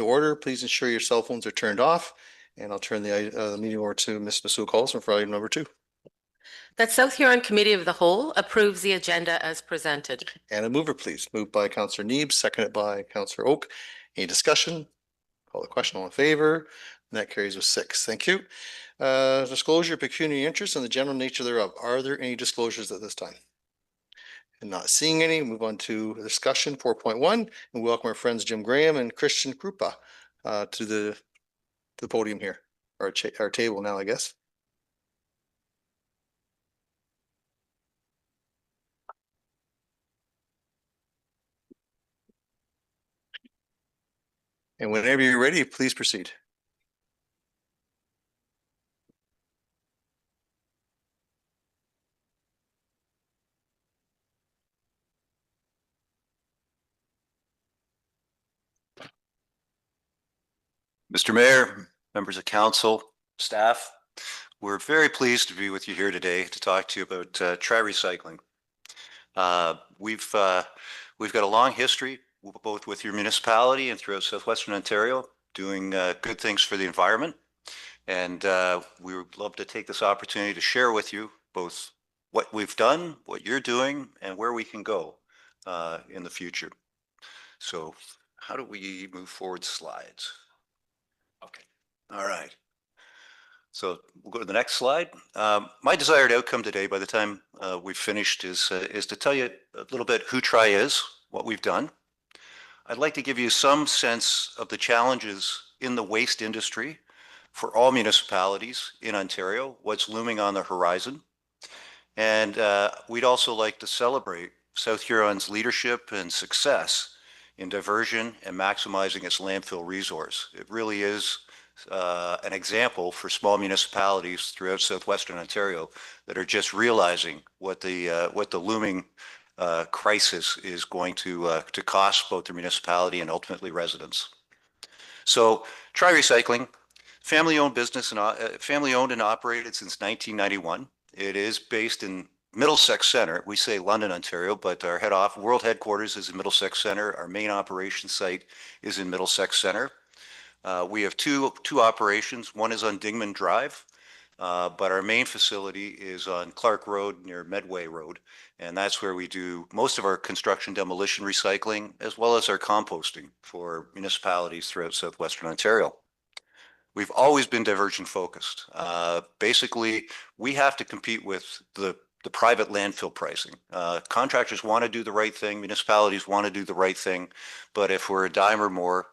to order. Please ensure your cell phones are turned off. And I'll turn the meeting over to Ms. Masuo Collison for item number 2. That South Huron Committee of the Whole approves the agenda as presented. And a mover, please. Moved by Councillor Neebs, seconded by Councillor Oak. Any discussion? Call the question. All in favor? And that carries with 6. Thank you. Disclosure of pecuniary interest and the general nature thereof. Are there any disclosures at this time? And not seeing any, move on to discussion 4.1, and we welcome our friends Jim Graham and Christian Krupa to the podium here, our table now, I guess. And whenever you're ready, please proceed. Mr. Mayor, members of council, staff, we're very pleased to be with you here today to talk to you about Tri-Recycling. We've got a long history, both with your municipality and throughout Southwestern Ontario, doing good things for the environment. And we would love to take this opportunity to share with you both what we've done, what you're doing, and where we can go in the future. So how do we move forward slides? Okay. All right. So we'll go to the next slide. My desired outcome today, by the time we've finished, is to tell you a little bit who Tri is, what we've done. I'd like to give you some sense of the challenges in the waste industry for all municipalities in Ontario, what's looming on the horizon. And we'd also like to celebrate South Huron's leadership and success in diversion and maximizing its landfill resource. It really is an example for small municipalities throughout Southwestern Ontario that are just realizing what the looming crisis is going to cost both the municipality and ultimately residents. So Tri-Recycling, family-owned business and family-owned and operated since 1991. It is based in Middlesex Centre. We say London, Ontario, but our world headquarters is in Middlesex Centre. Our main operation site is in Middlesex Centre. We have two operations. One is on Dingman Drive, but our main facility is on Clark Road near Medway Road. And that's where we do most of our construction demolition recycling, as well as our composting for municipalities throughout Southwestern Ontario. We've always been diversion focused. Basically, we have to compete with the private landfill pricing. Contractors want to do the right thing, municipalities want to do the right thing, but if we're a dime or more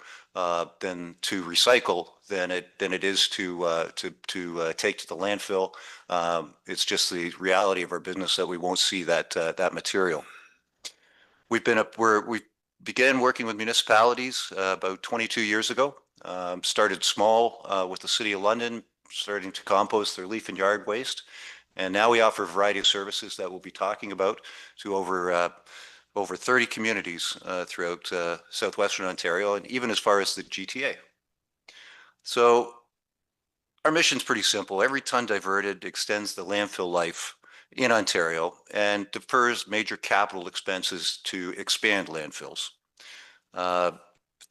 than to recycle than it is to take to the landfill, it's just the reality of our business that we won't see that material. We began working with municipalities about 22 years ago. Started small with the City of London, starting to compost their leaf and yard waste. And now we offer a variety of services that we'll be talking about to over 30 communities throughout Southwestern Ontario and even as far as the GTA. So our mission's pretty simple. Every ton diverted extends the landfill life in Ontario and defers major capital expenses to expand landfills.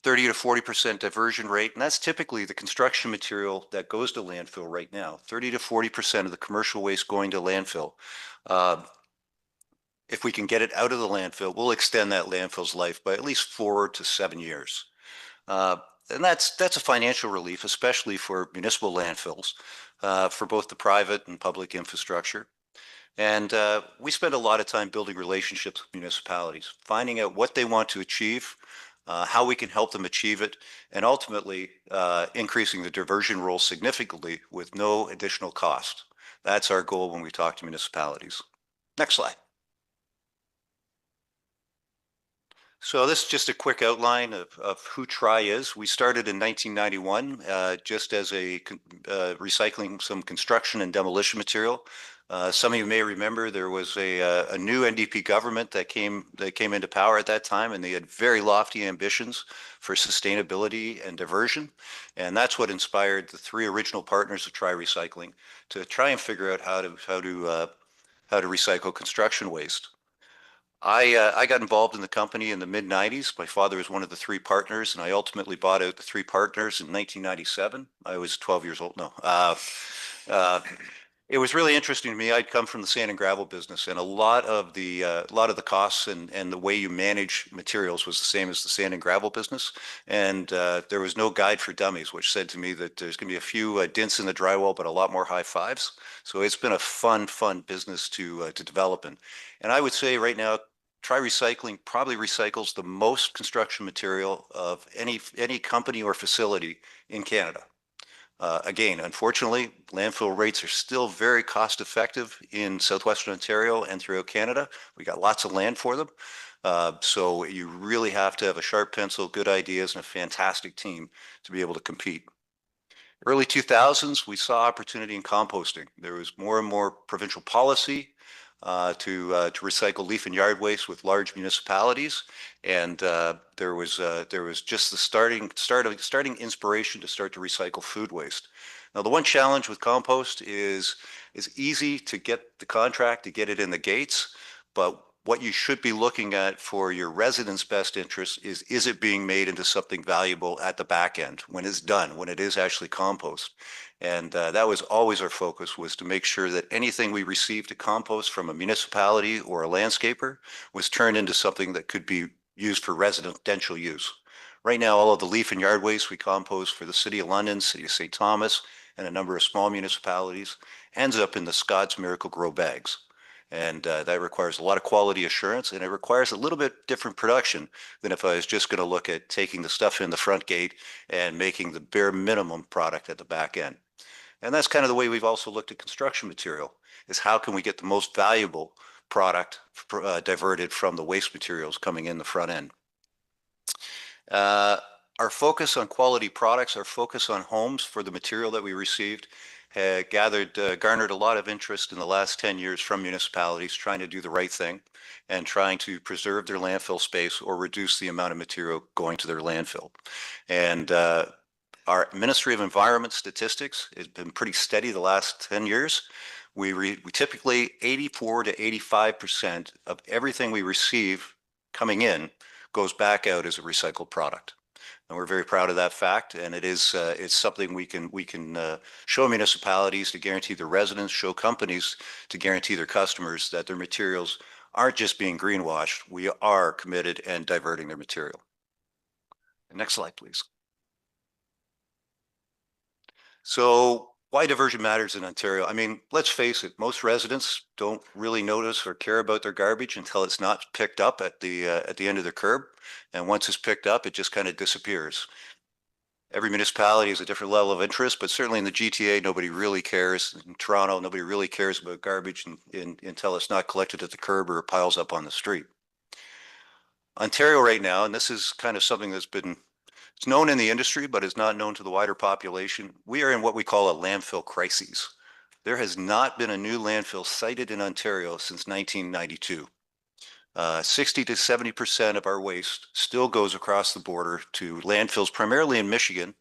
30 to 40% diversion rate, and that's typically the construction material that goes to landfill right now. 30 to 40% of the commercial waste going to landfill. If we can get it out of the landfill, we'll extend that landfill's life by at least 4 to 7 years. And that's a financial relief, especially for municipal landfills, for both the private and public infrastructure. And we spend a lot of time building relationships with municipalities, finding out what they want to achieve, how we can help them achieve it, and ultimately increasing the diversion role significantly with no additional cost. That's our goal when we talk to municipalities. Next slide. So this is just a quick outline of who Tri is. We started in 1991 just as recycling some construction and demolition material. Some of you may remember there was a new NDP government that came into power at that time, and they had very lofty ambitions for sustainability and diversion. And that's what inspired the 3 original partners of Tri-Recycling to try and figure out how to recycle construction waste. I got involved in the company in the mid 90s. My father was one of the three partners, and I ultimately bought out the three partners in 1997. I was 12 years old. No. Uh, it was really interesting to me. I'd come from the sand and gravel business, and a lot of the costs and the way you manage materials was the same as the sand and gravel business. And there was no guide for dummies, which said to me that there's going to be a few dents in the drywall, but a lot more high fives. So it's been a fun business to develop in. And I would say right now, Try Recycling probably recycles the most construction material of any company or facility in Canada. Again, unfortunately, landfill rates are still very cost effective in southwestern Ontario and throughout Canada. We got lots of land for them. So you really have to have a sharp pencil, good ideas, and a fantastic team to be able to compete. Early 2000s, we saw opportunity in composting. There was more and more provincial policy to recycle leaf and yard waste with large municipalities, and there was just the starting inspiration to start to recycle food waste. Now, the one challenge with compost is it's easy to get the contract to get it in the gates, but what you should be looking at for your residents' best interest is it being made into something valuable at the back end when it's done, when it is actually compost. And that was always our focus, was to make sure that anything we received to compost from a municipality or a landscaper was turned into something that could be used for residential use. Right now, all of the leaf and yard waste we compost for the City of London, City of St. Thomas, and a number of small municipalities ends up in the Scott's Miracle-Gro bags. And that requires a lot of quality assurance, and it requires a little bit different production than if I was just going to look at taking the stuff in the front gate and making the bare minimum product at the back end. And that's kind of the way we've also looked at construction material, is how can we get the most valuable product diverted from the waste materials coming in the front end. Our focus on quality products, our focus on homes for the material that we received, garnered a lot of interest in the last 10 years from municipalities trying to do the right thing and trying to preserve their landfill space or reduce the amount of material going to their landfill. And our Ministry of Environment statistics has been pretty steady the last 10 years. We typically 84 to 85% of everything we receive coming in goes back out as a recycled product. And we're very proud of that fact. And it's something we can show municipalities to guarantee their residents, show companies to guarantee their customers that their materials aren't just being greenwashed. We are committed and diverting their material. Next slide, please. So why diversion matters in Ontario? I mean, let's face it, most residents don't really notice or care about their garbage until it's not picked up at the end of the curb. And once it's picked up, it just kind of disappears. Every municipality has a different level of interest, but certainly in the GTA, nobody really cares. In Toronto, nobody really cares about garbage until it's not collected at the curb or it piles up on the street. Ontario right now, and this is kind of something that's been it's known in the industry, but is not known to the wider population. We are in what we call a landfill crisis. There has not been a new landfill sited in Ontario since 1992. 60 to 70% of our waste still goes across the border to landfills, primarily in Michigan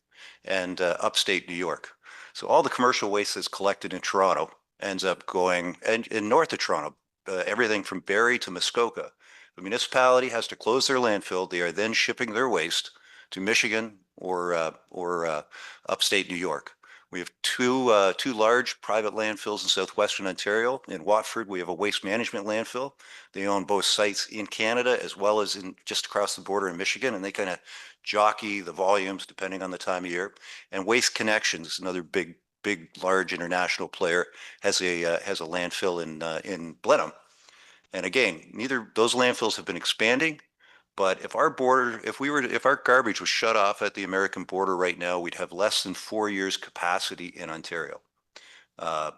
and upstate New York. So all the commercial waste that's collected in Toronto ends up going, and in north of Toronto, everything from Barrie to Muskoka. The municipality has to close their landfill. They are then shipping their waste to Michigan or upstate New York. We have two large private landfills in southwestern Ontario. In Watford, we have a waste management landfill. They own both sites in Canada as well as in just across the border in Michigan, and they kind of jockey the volumes depending on the time of year. And Waste Connections, another big, large international player, has a landfill in Blenheim. And again, neither those landfills have been expanding. But if our garbage was shut off at the American border right now, we'd have less than 4 years capacity in Ontario.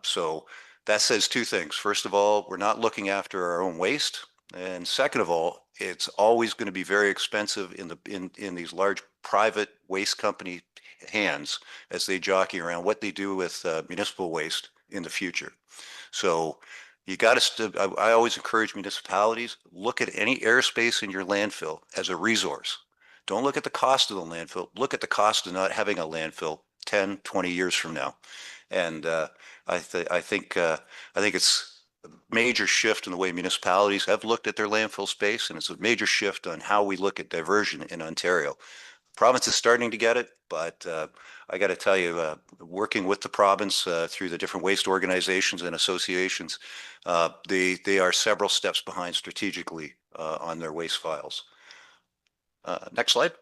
So that says two things. First of all, we're not looking after our own waste. And second of all, it's always going to be very expensive in these large private waste company hands as they jockey around what they do with municipal waste in the future. So you got to, I always encourage municipalities, look at any airspace in your landfill as a resource. Don't look at the cost of the landfill. Look at the cost of not having a landfill 10, 20 years from now. And I think it's major shift in the way municipalities have looked at their landfill space, and it's a major shift on how we look at diversion in Ontario. Province is starting to get it, but I got to tell you, working with the province through the different waste organizations and associations, they are several steps behind strategically on their waste files. Next slide.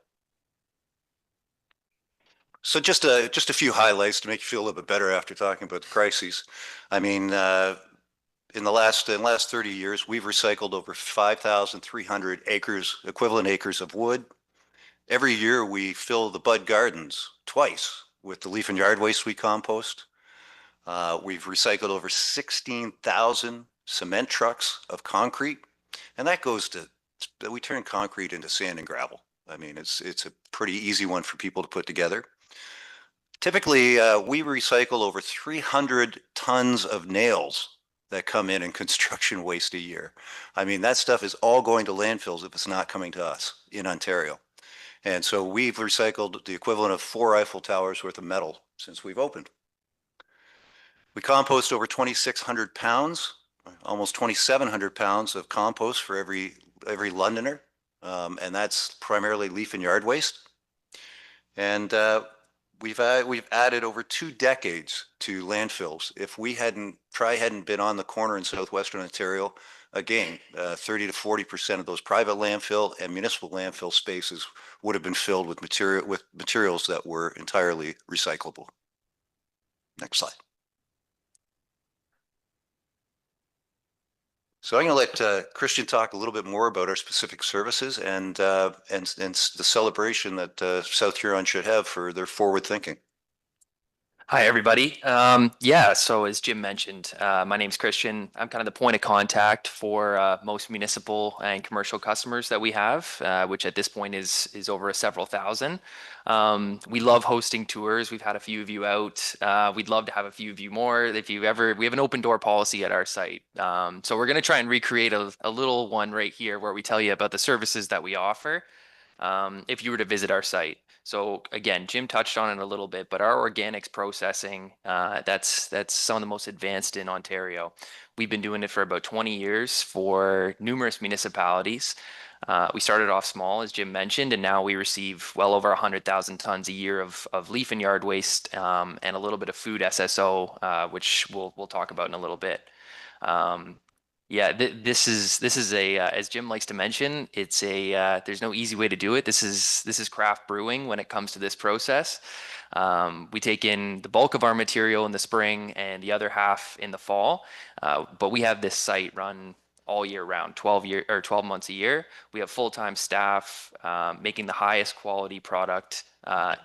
So just a few highlights to make you feel a little bit better after talking about the crises. I mean, in the last 30 years, we've recycled over 5,300 acres, equivalent acres of wood. Every year we fill the Bud Gardens twice with the leaf and yard waste we compost. We've recycled over 16,000 cement trucks of concrete, and that goes to, we turn concrete into sand and gravel. I mean, it's a pretty easy one for people to put together. Typically, we recycle over 300 tons of nails that come in construction waste a year. I mean, that stuff is all going to landfills if it's not coming to us in Ontario. And so we've recycled the equivalent of 4 Eiffel Towers worth of metal since we've opened. We compost over 2,600 pounds, almost 2,700 pounds of compost for every Londoner. And that's primarily leaf and yard waste. And we've added over 2 decades to landfills. If we hadn't been on the corner in southwestern Ontario, again, 30 to 40% of those private landfill and municipal landfill spaces would have been filled with materials that were entirely recyclable. Next slide. So I'm going to let Christian talk a little bit more about our specific services and the celebration that South Huron should have for their forward thinking. Hi, everybody. So as Jim mentioned, my name's Christian. I'm kind of the point of contact for most municipal and commercial customers that we have, which at this point is over several thousand. We love hosting tours. We've had a few of you out. We'd love to have a few of you more. We have an open door policy at our site. So we're going to try and recreate a little one right here where we tell you about the services that we offer if you were to visit our site. So again, Jim touched on it a little bit, but our organics processing, that's some of the most advanced in Ontario. We've been doing it for about 20 years for numerous municipalities. We started off small, as Jim mentioned, and now we receive well over 100,000 tons a year of leaf and yard waste and a little bit of food SSO, which we'll talk about in a little bit. This is a as Jim likes to mention, it's there's no easy way to do it. This is craft brewing when it comes to this process. We take in the bulk of our material in the spring and the other half in the fall. But we have this site run all year round, 12 months a year. We have full-time staff making the highest quality product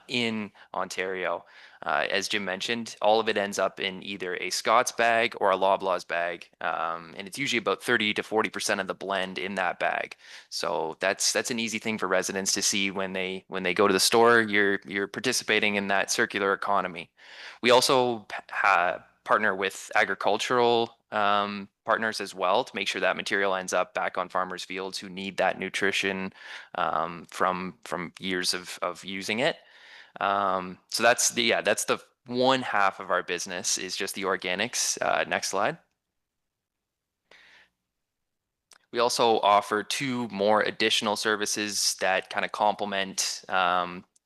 in Ontario. As Jim mentioned, all of it ends up in either a Scott's bag or a Loblaws bag, and it's usually about 30 to 40% of the blend in that bag. So that's an easy thing for residents to see when they go to the store. You're participating in that circular economy. We also partner with agricultural partners as well to make sure that material ends up back on farmers' fields who need that nutrition from years of using it. So that's the one half of our business is just the organics. Next slide. We also offer 2 more additional services that kind of complement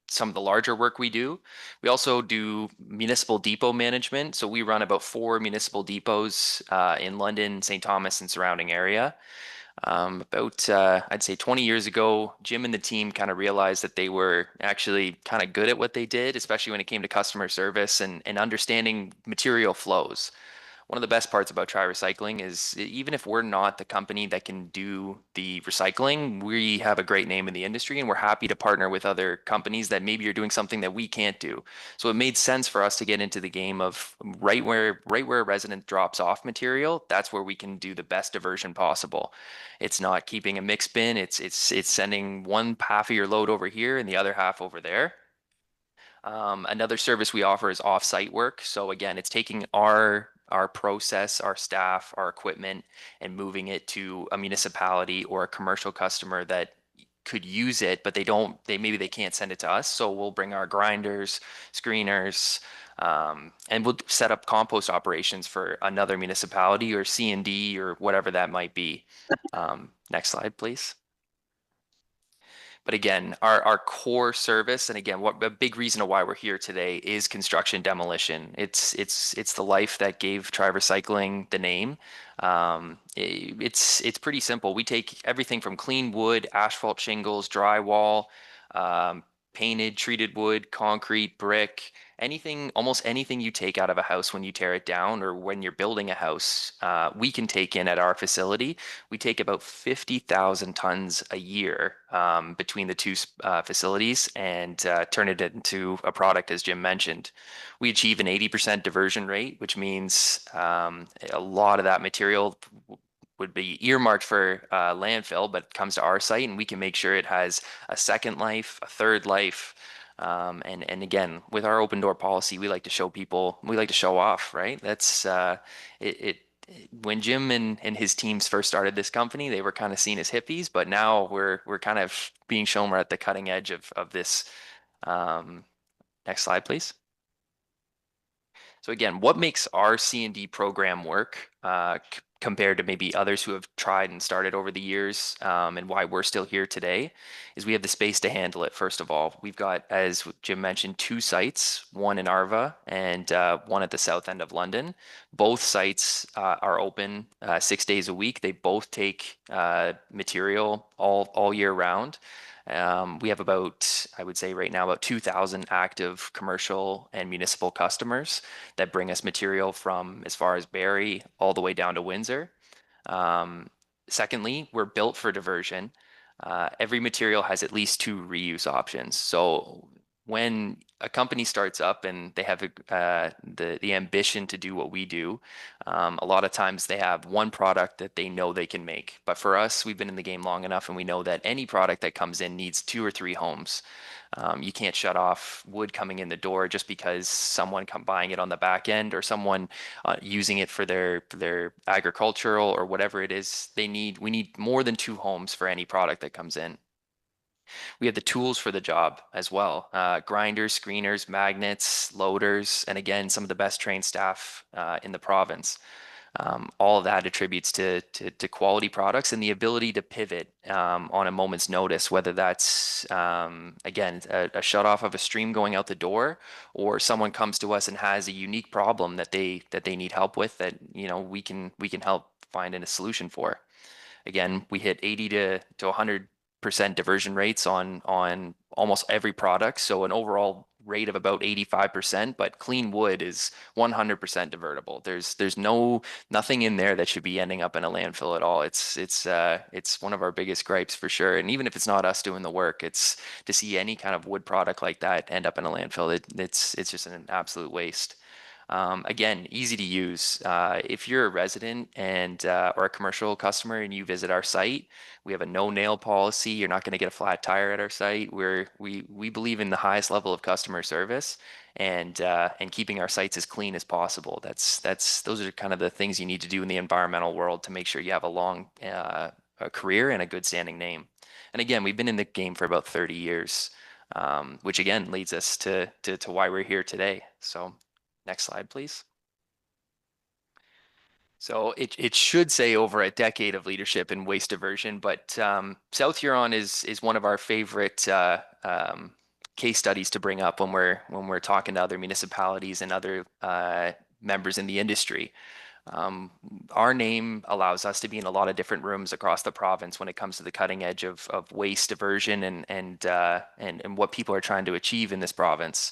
some of the larger work we do. We also do municipal depot management. So we run about 4 municipal depots in London, St. Thomas, and surrounding area. I'd say 20 years ago, Jim and the team kind of realized that they were actually kind of good at what they did, especially when it came to customer service and understanding material flows. One of the best parts about Try Recycling is even if we're not the company that can do the recycling, we have a great name in the industry and we're happy to partner with other companies that maybe are doing something that we can't do. So it made sense for us to get into the game of right where a resident drops off material, that's where we can do the best diversion possible. It's not keeping a mixed bin, it's sending one half of your load over here and the other half over there. Another service we offer is off-site work. So again, it's taking our process, our staff, our equipment, and moving it to a municipality or a commercial customer that could use it, but maybe they can't send it to us. So we'll bring our grinders, screeners, and we'll set up compost operations for another municipality or C&D or whatever that might be. Next slide, please. But again, our core service, and again, what a big reason of why we're here today is construction demolition. It's the life that gave Tri Recycling the name. It's pretty simple. We take everything from clean wood, asphalt shingles, drywall, painted, treated wood, concrete, brick, anything, almost anything you take out of a house when you tear it down or when you're building a house, we can take in at our facility. We take about 50,000 tons a year between the two facilities and turn it into a product, as Jim mentioned. We achieve an 80% diversion rate, which means a lot of that material would be earmarked for landfill, but comes to our site and we can make sure it has a second life, a third life. And again, with our open door policy, we like to show people, we like to show off, right? That's when Jim and his teams first started this company, they were kind of seen as hippies, but now we're kind of being shown we're at the cutting edge of this. Next slide, please. So again, what makes our C&D program work compared to maybe others who have tried and started over the years, and why we're still here today, is we have the space to handle it. First of all, we've got, as Jim mentioned, 2 sites, one in Arva and one at the south end of London. Both sites are open 6 days a week. They both take material all year round. We have about, I would say right now, about 2,000 active commercial and municipal customers that bring us material from as far as Barrie all the way down to Windsor. Secondly, we're built for diversion. Every material has at least 2 reuse options. So when a company starts up and they have the ambition to do what we do, a lot of times they have one product that they know they can make. But for us, we've been in the game long enough and we know that any product that comes in needs 2 or 3 homes. You can't shut off wood coming in the door just because someone buying it on the back end or someone using it for their agricultural or whatever it is we need more than 2 homes for any product that comes in. We have the tools for the job as well. Grinders, screeners, magnets, loaders, and again, some of the best trained staff in the province. All of that attributes to quality products and the ability to pivot on a moment's notice, whether that's, again, a shut off of a stream going out the door, or someone comes to us and has a unique problem that they need help with that, we can help find a solution for. Again, we hit 80 to 100% diversion rates on almost every product. So an overall rate of about 85%, but clean wood is 100% divertible. There's nothing in there that should be ending up in a landfill at all. It's one of our biggest gripes for sure. And even if it's not us doing the work, it's to see any kind of wood product like that end up in a landfill. It's just an absolute waste. Again, easy to use. If you're a resident and or a commercial customer and you visit our site, we have a no nail policy. You're not going to get a flat tire at our site. We believe in the highest level of customer service and keeping our sites as clean as possible. Those are kind of the things you need to do in the environmental world to make sure you have a long a career and a good standing name. And again, we've been in the game for about 30 years, which again leads us to why we're here today. So next slide, please. So it should say over a decade of leadership in waste diversion, but South Huron is one of our favorite case studies to bring up when we're talking to other municipalities and other members in the industry. Our name allows us to be in a lot of different rooms across the province when it comes to the cutting edge of waste diversion and what people are trying to achieve in this province.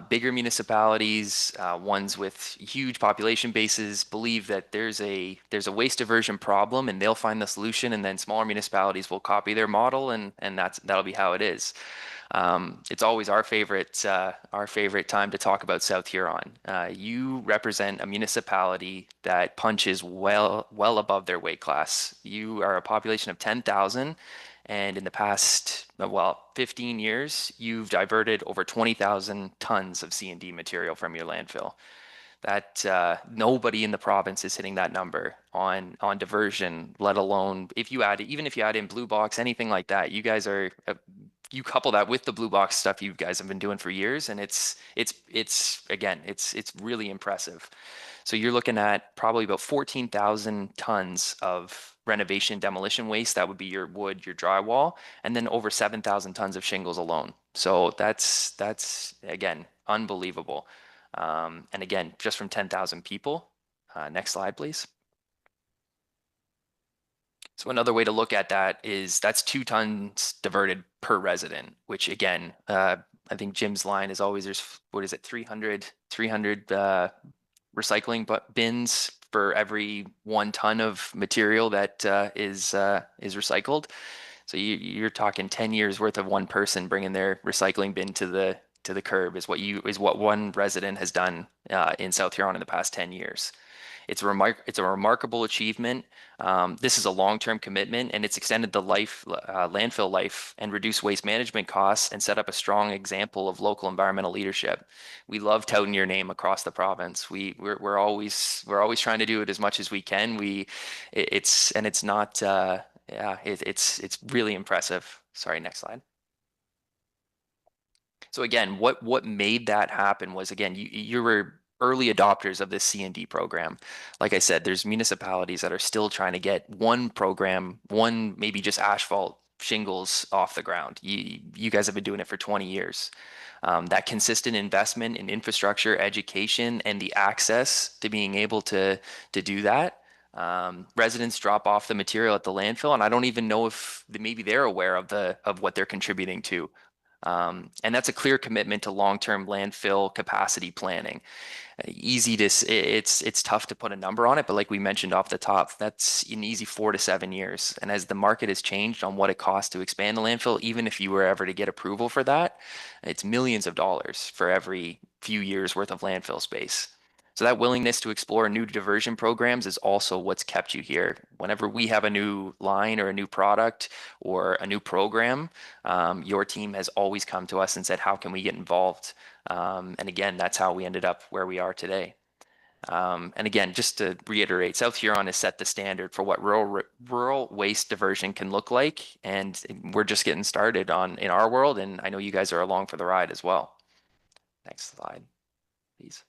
Bigger municipalities, ones with huge population bases, believe that there's a waste diversion problem and they'll find the solution, and then smaller municipalities will copy their model, and that'll be how it is. It's always our favorite time to talk about South Huron. You represent a municipality that punches well above their weight class. You are a population of 10,000, and in the past, 15 years, you've diverted over 20,000 tons of C&D material from your landfill. That nobody in the province is hitting that number on diversion, let alone if you add, even if you add in blue box, anything like that. You guys are you couple that with the blue box stuff you guys have been doing for years, and it's again, it's really impressive. So you're looking at probably about 14,000 tons of renovation demolition waste. That would be your wood, your drywall, and then over 7,000 tons of shingles alone. So that's again unbelievable. And again, just from 10,000 people. Next slide, please. So another way to look at that is that's 2 tons diverted per resident, which again, I think Jim's line is always there's, what is it, 300 recycling bins for every 1 ton of material that is recycled. So you're talking 10 years worth of one person bringing their recycling bin to the curb is what one resident has done in South Huron in the past 10 years. It's a remarkable achievement. This is a long-term commitment, and it's extended the landfill life and reduced waste management costs and set up a strong example of local environmental leadership. We love touting your name across the province. We're always trying to do it as much as we can. It's really impressive. Sorry, next slide. So again, what made that happen was, again, you were early adopters of this C&D program. Like I said, there's municipalities that are still trying to get one program, maybe just asphalt shingles off the ground. You guys have been doing it for 20 years. That consistent investment in infrastructure, education, and the access to being able to do that. Residents drop off the material at the landfill, and I don't even know if maybe they're aware of what they're contributing to. And that's a clear commitment to long-term landfill capacity planning. It's tough to put a number on it, but like we mentioned off the top, that's an easy 4 to 7 years. And as the market has changed on what it costs to expand a landfill, even if you were ever to get approval for that, it's millions of dollars for every few years worth of landfill space. So that willingness to explore new diversion programs is also what's kept you here. Whenever we have a new line or a new product or a new program, your team has always come to us and said, how can we get involved? And again, that's how we ended up where we are today. And again, just to reiterate, South Huron has set the standard for what rural waste diversion can look like. And we're just getting started in our world. And I know you guys are along for the ride as well. Next slide, please.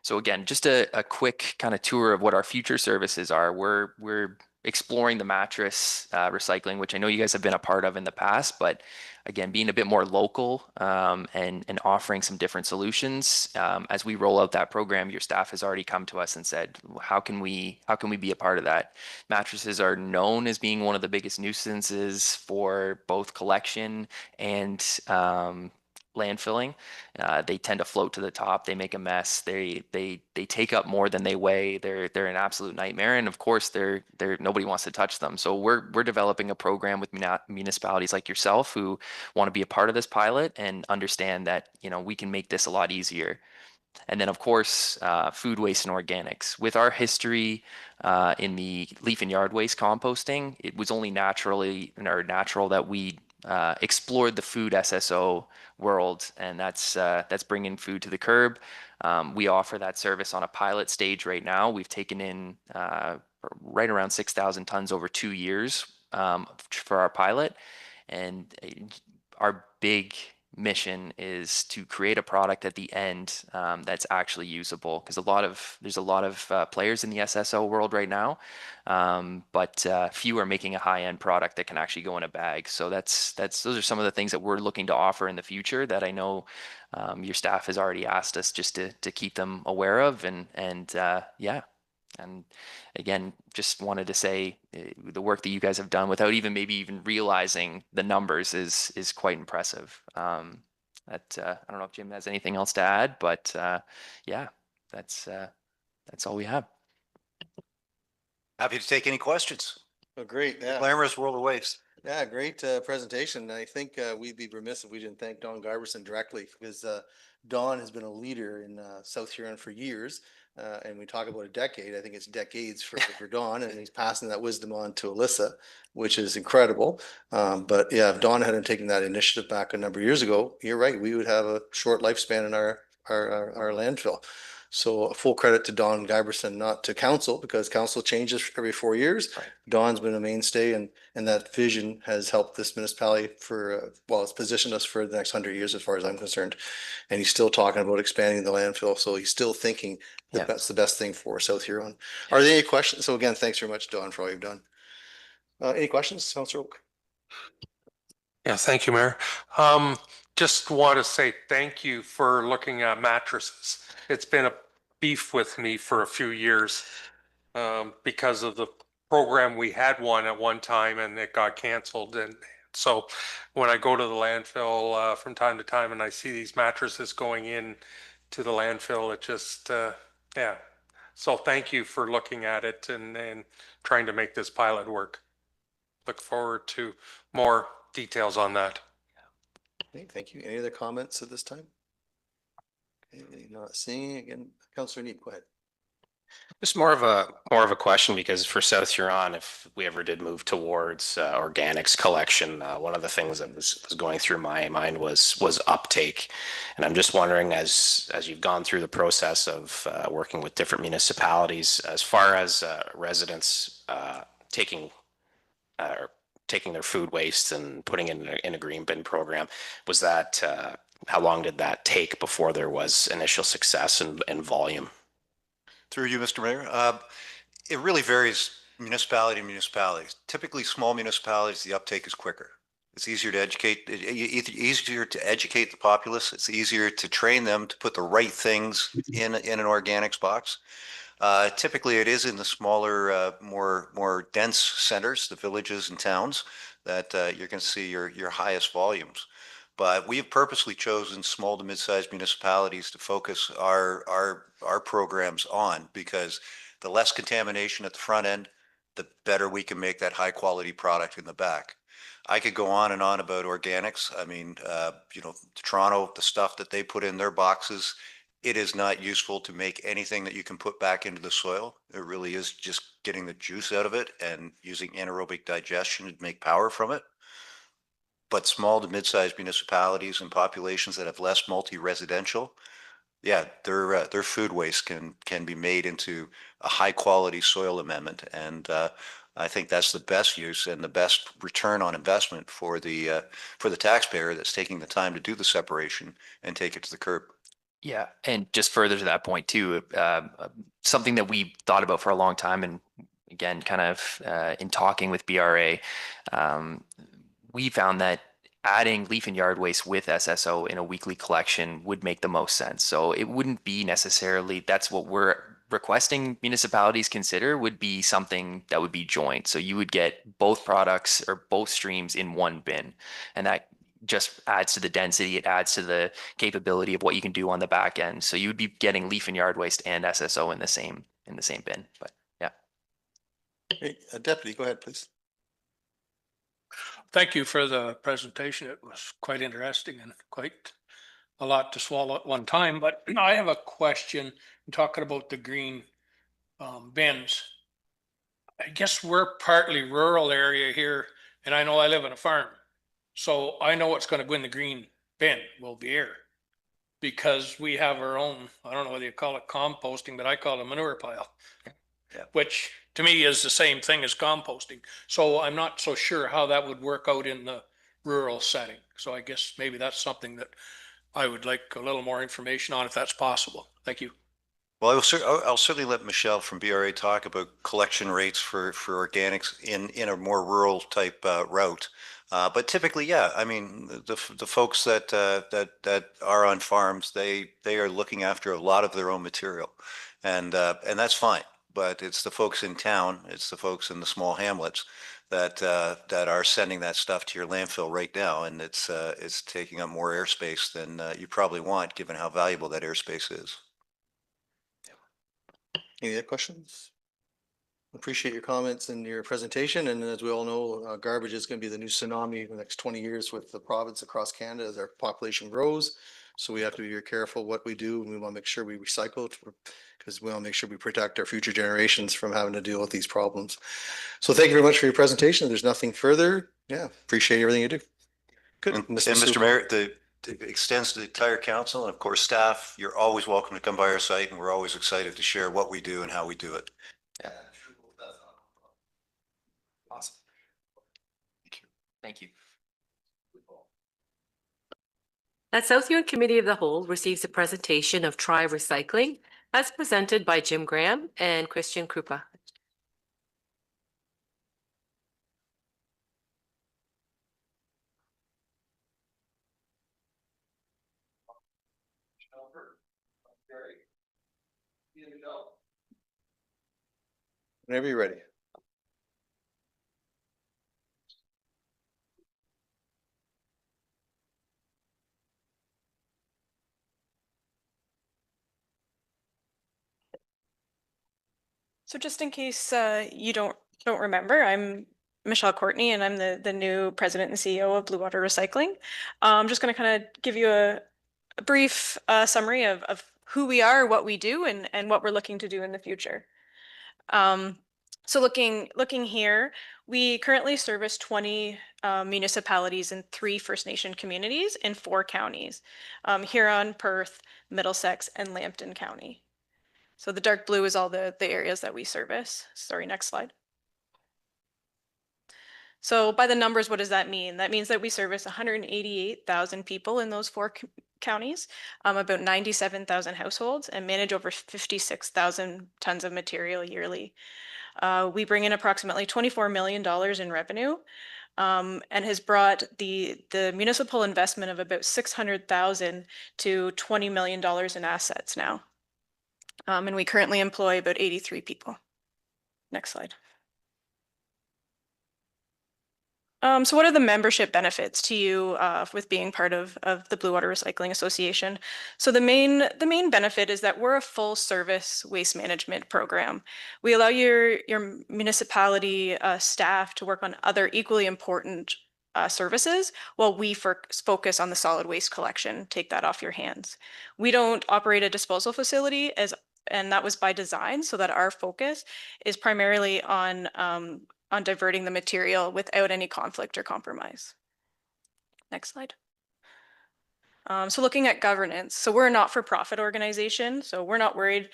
So again, just a quick kind of tour of what our future services are. We're exploring the mattress recycling, which I know you guys have been a part of in the past, but again, being a bit more local and offering some different solutions. As we roll out that program, your staff has already come to us and said, how can we be a part of that? Mattresses are known as being one of the biggest nuisances for both collection and landfilling. They tend to float to the top. They make a mess. They take up more than they weigh. They're an absolute nightmare. And of course, nobody wants to touch them. So we're developing a program with municipalities like yourself who want to be a part of this pilot and understand that, we can make this a lot easier. And then, of course, food waste and organics. With our history in the leaf and yard waste composting, it was only natural that we explored the food SSO world, and that's bringing food to the curb. We offer that service on a pilot stage right now. We've taken in right around 6,000 tons over 2 years for our pilot, and our big mission is to create a product at the end that's actually usable, because there's a lot of players in the SSO world right now, but few are making a high-end product that can actually go in a bag. So those are some of the things that we're looking to offer in the future that I know your staff has already asked us just to keep them aware of, and yeah. And again, just wanted to say the work that you guys have done without maybe even realizing the numbers is quite impressive. I don't know if Jim has anything else to add, but yeah, that's all we have. Happy to take any questions. Oh, great. Yeah. Glamorous world of waste. Yeah, great presentation. I think we'd be remiss if we didn't thank Don Garberson directly, because Don has been a leader in South Huron for years. And we talk about a decade. I think it's decades for Don, and he's passing that wisdom on to Alyssa, which is incredible. But yeah, if Don hadn't taken that initiative back a number of years ago, you're right, we would have a short lifespan in our landfill. So full credit to Don Giberson, not to council, because council changes every 4 years. Right. Don's been a mainstay and that vision has helped this municipality for, well, it's positioned us for the next 100 years as far as I'm concerned. And he's still talking about expanding the landfill. So he's still thinking that Yeah. that's the best thing for South Huron. Are there any questions? So again, thanks very much, Don, for all you've done. Any questions, Councillor Oak? Yeah, thank you, Mayor. Just want to say thank you for looking at mattresses. It's been a beef with me for a few years because of the program. We had one at one time and it got canceled. And so when I go to the landfill from time to time and I see these mattresses going in to the landfill, it just, yeah. So thank you for looking at it and trying to make this pilot work. Look forward to more details on that. Okay, thank you. Any other comments at this time? Okay, not seeing again. Councillor Neep, go ahead. Just more of a question, because for South Huron, if we ever did move towards organics collection, one of the things that was going through my mind was uptake, and I'm just wondering, as you've gone through the process of working with different municipalities, as far as residents taking their food waste and putting it in a green bin program, was that how long did that take before there was initial success and volume? Through you, Mr. Mayor. It really varies municipality to municipality. Typically, small municipalities, the uptake is quicker. It's easier to educate the populace. It's easier to train them to put the right things in an organics box. Typically, it is in the smaller, more dense centers, the villages and towns, that you're going to see your highest volumes. But we have purposely chosen small to mid-sized municipalities to focus our programs on, because the less contamination at the front end, the better we can make that high quality product in the back. I could go on and on about organics. I mean, Toronto, the stuff that they put in their boxes, it is not useful to make anything that you can put back into the soil. It really is just getting the juice out of it and using anaerobic digestion to make power from it. But small to mid-sized municipalities and populations that have less multi-residential, yeah, their food waste can be made into a high quality soil amendment. And I think that's the best use and the best return on investment for the taxpayer that's taking the time to do the separation and take it to the curb. Yeah, and just further to that point too, something that we thought about for a long time, and again, kind of in talking with BRA, we found that adding leaf and yard waste with SSO in a weekly collection would make the most sense. So it wouldn't be necessarily, that's what we're requesting municipalities consider, would be something that would be joint. So you would get both products or both streams in one bin, and that just adds to the density. It adds to the capability of what you can do on the back end. So you would be getting leaf and yard waste and SSO in the same bin. But yeah. Okay, Deputy, go ahead, please. Thank you for the presentation. It was quite interesting and quite a lot to swallow at one time. But I have a question talking about the green bins. I guess we're partly rural area here, and I know I live on a farm. So I know what's going to go in the green bin will be air, because we have our own, I don't know whether you call it composting, but I call it a manure pile. Yeah. Which to me is the same thing as composting. So I'm not so sure how that would work out in the rural setting. So I guess maybe that's something that I would like a little more information on, if that's possible. Thank you. Well, I'll certainly let Michelle from BRA talk about collection rates for organics in a more rural type route. But typically, yeah, I mean, the folks that are on farms, they are looking after a lot of their own material, and that's fine. But it's the folks in town, it's the folks in the small hamlets that are sending that stuff to your landfill right now, and it's taking up more airspace than you probably want, given how valuable that airspace is. Any other questions? Appreciate your comments and your presentation. And as we all know, garbage is going to be the new tsunami in the next 20 years with the province across Canada as our population grows. So we have to be very careful what we do, and we want to make sure we recycle it, because we want to make sure we protect our future generations from having to deal with these problems. So thank you very much for your presentation. There's nothing further. Yeah, appreciate everything you do. Good. And Mr. Mayor, extends to the entire council, and of course, staff, you're always welcome to come by our site, and we're always excited to share what we do and how we do it. Awesome. Thank you. That South Huron Committee of the Whole receives a presentation of Try Recycling as presented by Jim Graham and Christian Krupa. Whenever you're ready. So just in case you don't remember, I'm Michelle Courtney, and I'm the new president and CEO of Blue Water Recycling. I'm just going to kind of give you a brief summary of who we are, what we do, and what we're looking to do in the future. So looking here, we currently service 20 municipalities and 3 First Nation communities in 4 counties, Huron, Perth, Middlesex, and Lambton County. So the dark blue is all the areas that we service. Sorry, next slide. So by the numbers, what does that mean? That means that we service 188,000 people in those 4 counties, about 97,000 households, and manage over 56,000 tons of material yearly. We bring in approximately $24 million in revenue, and has brought the municipal investment of about $600,000 to $20 million in assets now. And we currently employ about 83 people. Next slide. So what are the membership benefits to you with being part of the Blue Water Recycling Association? So the main benefit is that we're a full service waste management program. We allow your municipality staff to work on other equally important services while we focus on the solid waste collection, take that off your hands. We don't operate a disposal facility and that was by design, so that our focus is primarily on diverting the material without any conflict or compromise. Next slide. So looking at governance, so we're a not-for-profit organization, so we're not worried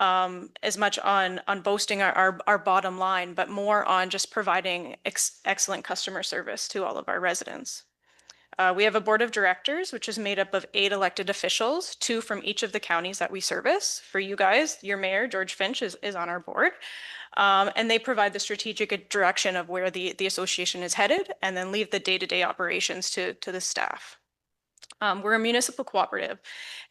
as much on boasting our bottom line, but more on just providing excellent customer service to all of our residents. We have a board of directors, which is made up of 8 elected officials, 2 from each of the counties that we service. For you guys, your mayor, George Finch, is on our board. And they provide the strategic direction of where the association is headed, and then leave the day-to-day operations to the staff. We're a municipal cooperative,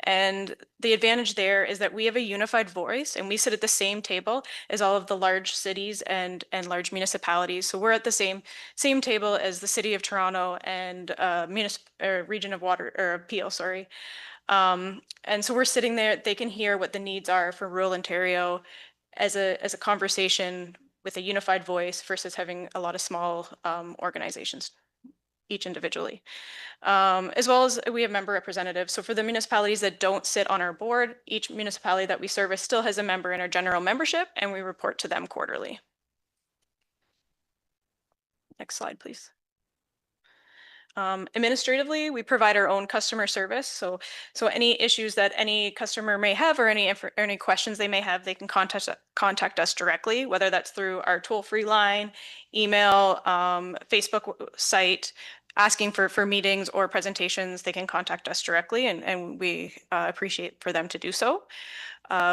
and the advantage there is that we have a unified voice, and we sit at the same table as all of the large cities and large municipalities. So we're at the same table as the City of Toronto and Region of Water or Peel, sorry. And so we're sitting there. They can hear what the needs are for rural Ontario as a conversation with a unified voice versus having a lot of small organizations, each individually. As well as we have member representatives. So for the municipalities that don't sit on our board, each municipality that we service still has a member in our general membership, and we report to them quarterly. Next slide, please. Administratively, we provide our own customer service. So any issues that any customer may have or any questions they may have, they can contact us directly, whether that's through our toll-free line, email, Facebook site, asking for meetings or presentations. They can contact us directly, and we appreciate for them to do so.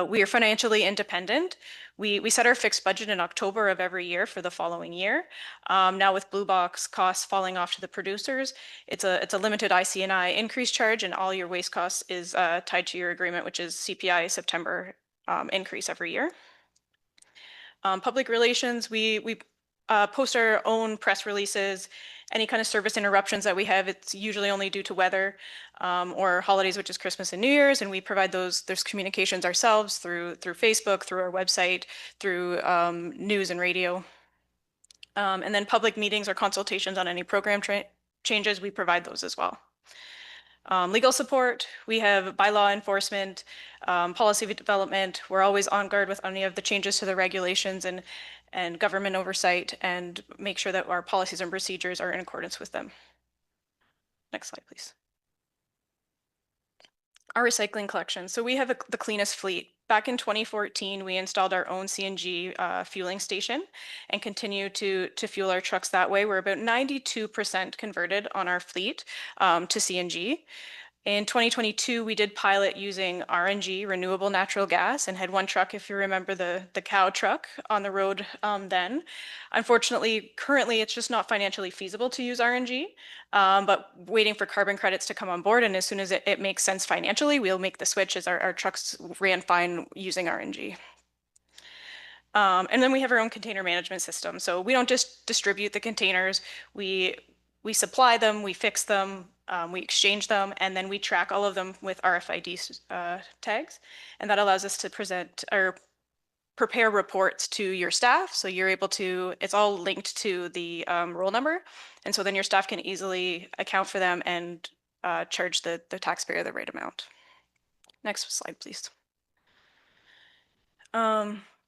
We are financially independent. We set our fixed budget in October of every year for the following year. Now with Blue Box costs falling off to the producers, it's a limited IC&I increase charge, and all your waste costs is tied to your agreement, which is CPI September increase every year. Public relations, we post our own press releases. Any kind of service interruptions that we have, it's usually only due to weather or holidays, which is Christmas and New Year's, and we provide those communications ourselves through Facebook, through our website, through news and radio. And then public meetings or consultations on any program changes, we provide those as well. Legal support, we have bylaw enforcement, policy development. We're always on guard with any of the changes to the regulations and government oversight, and make sure that our policies and procedures are in accordance with them. Next slide, please. Our recycling collection. So we have the cleanest fleet. Back in 2014, we installed our own CNG fueling station and continue to fuel our trucks that way. We're about 92% converted on our fleet to CNG. In 2022, we did pilot using RNG, renewable natural gas, and had one truck, if you remember the cow truck, on the road then. Unfortunately, currently, it's just not financially feasible to use RNG, but waiting for carbon credits to come on board. And as soon as it makes sense financially, we'll make the switch as our trucks ran fine using RNG. And then we have our own container management system. So we don't just distribute the containers, we supply them, we fix them, we exchange them, and then we track all of them with RFID tags. And that allows us to present or prepare reports to your staff. So you're able to, it's all linked to the roll number. And so then your staff can easily account for them and charge the taxpayer the right amount. Next slide, please.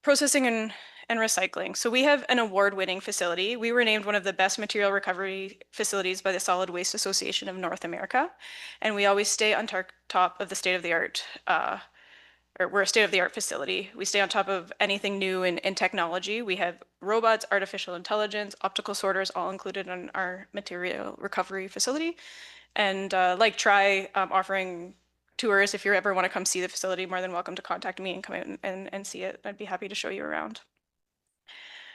Processing and recycling. So we have an award-winning facility. We were named one of the best material recovery facilities by the Solid Waste Association of North America. And we always stay on top of the state-of-the-art, or we're a state-of-the-art facility. We stay on top of anything new in technology. We have robots, artificial intelligence, optical sorters, all included in our material recovery facility. And like Tri, offering tours. If you ever want to come see the facility, more than welcome to contact me and come out and see it. I'd be happy to show you around.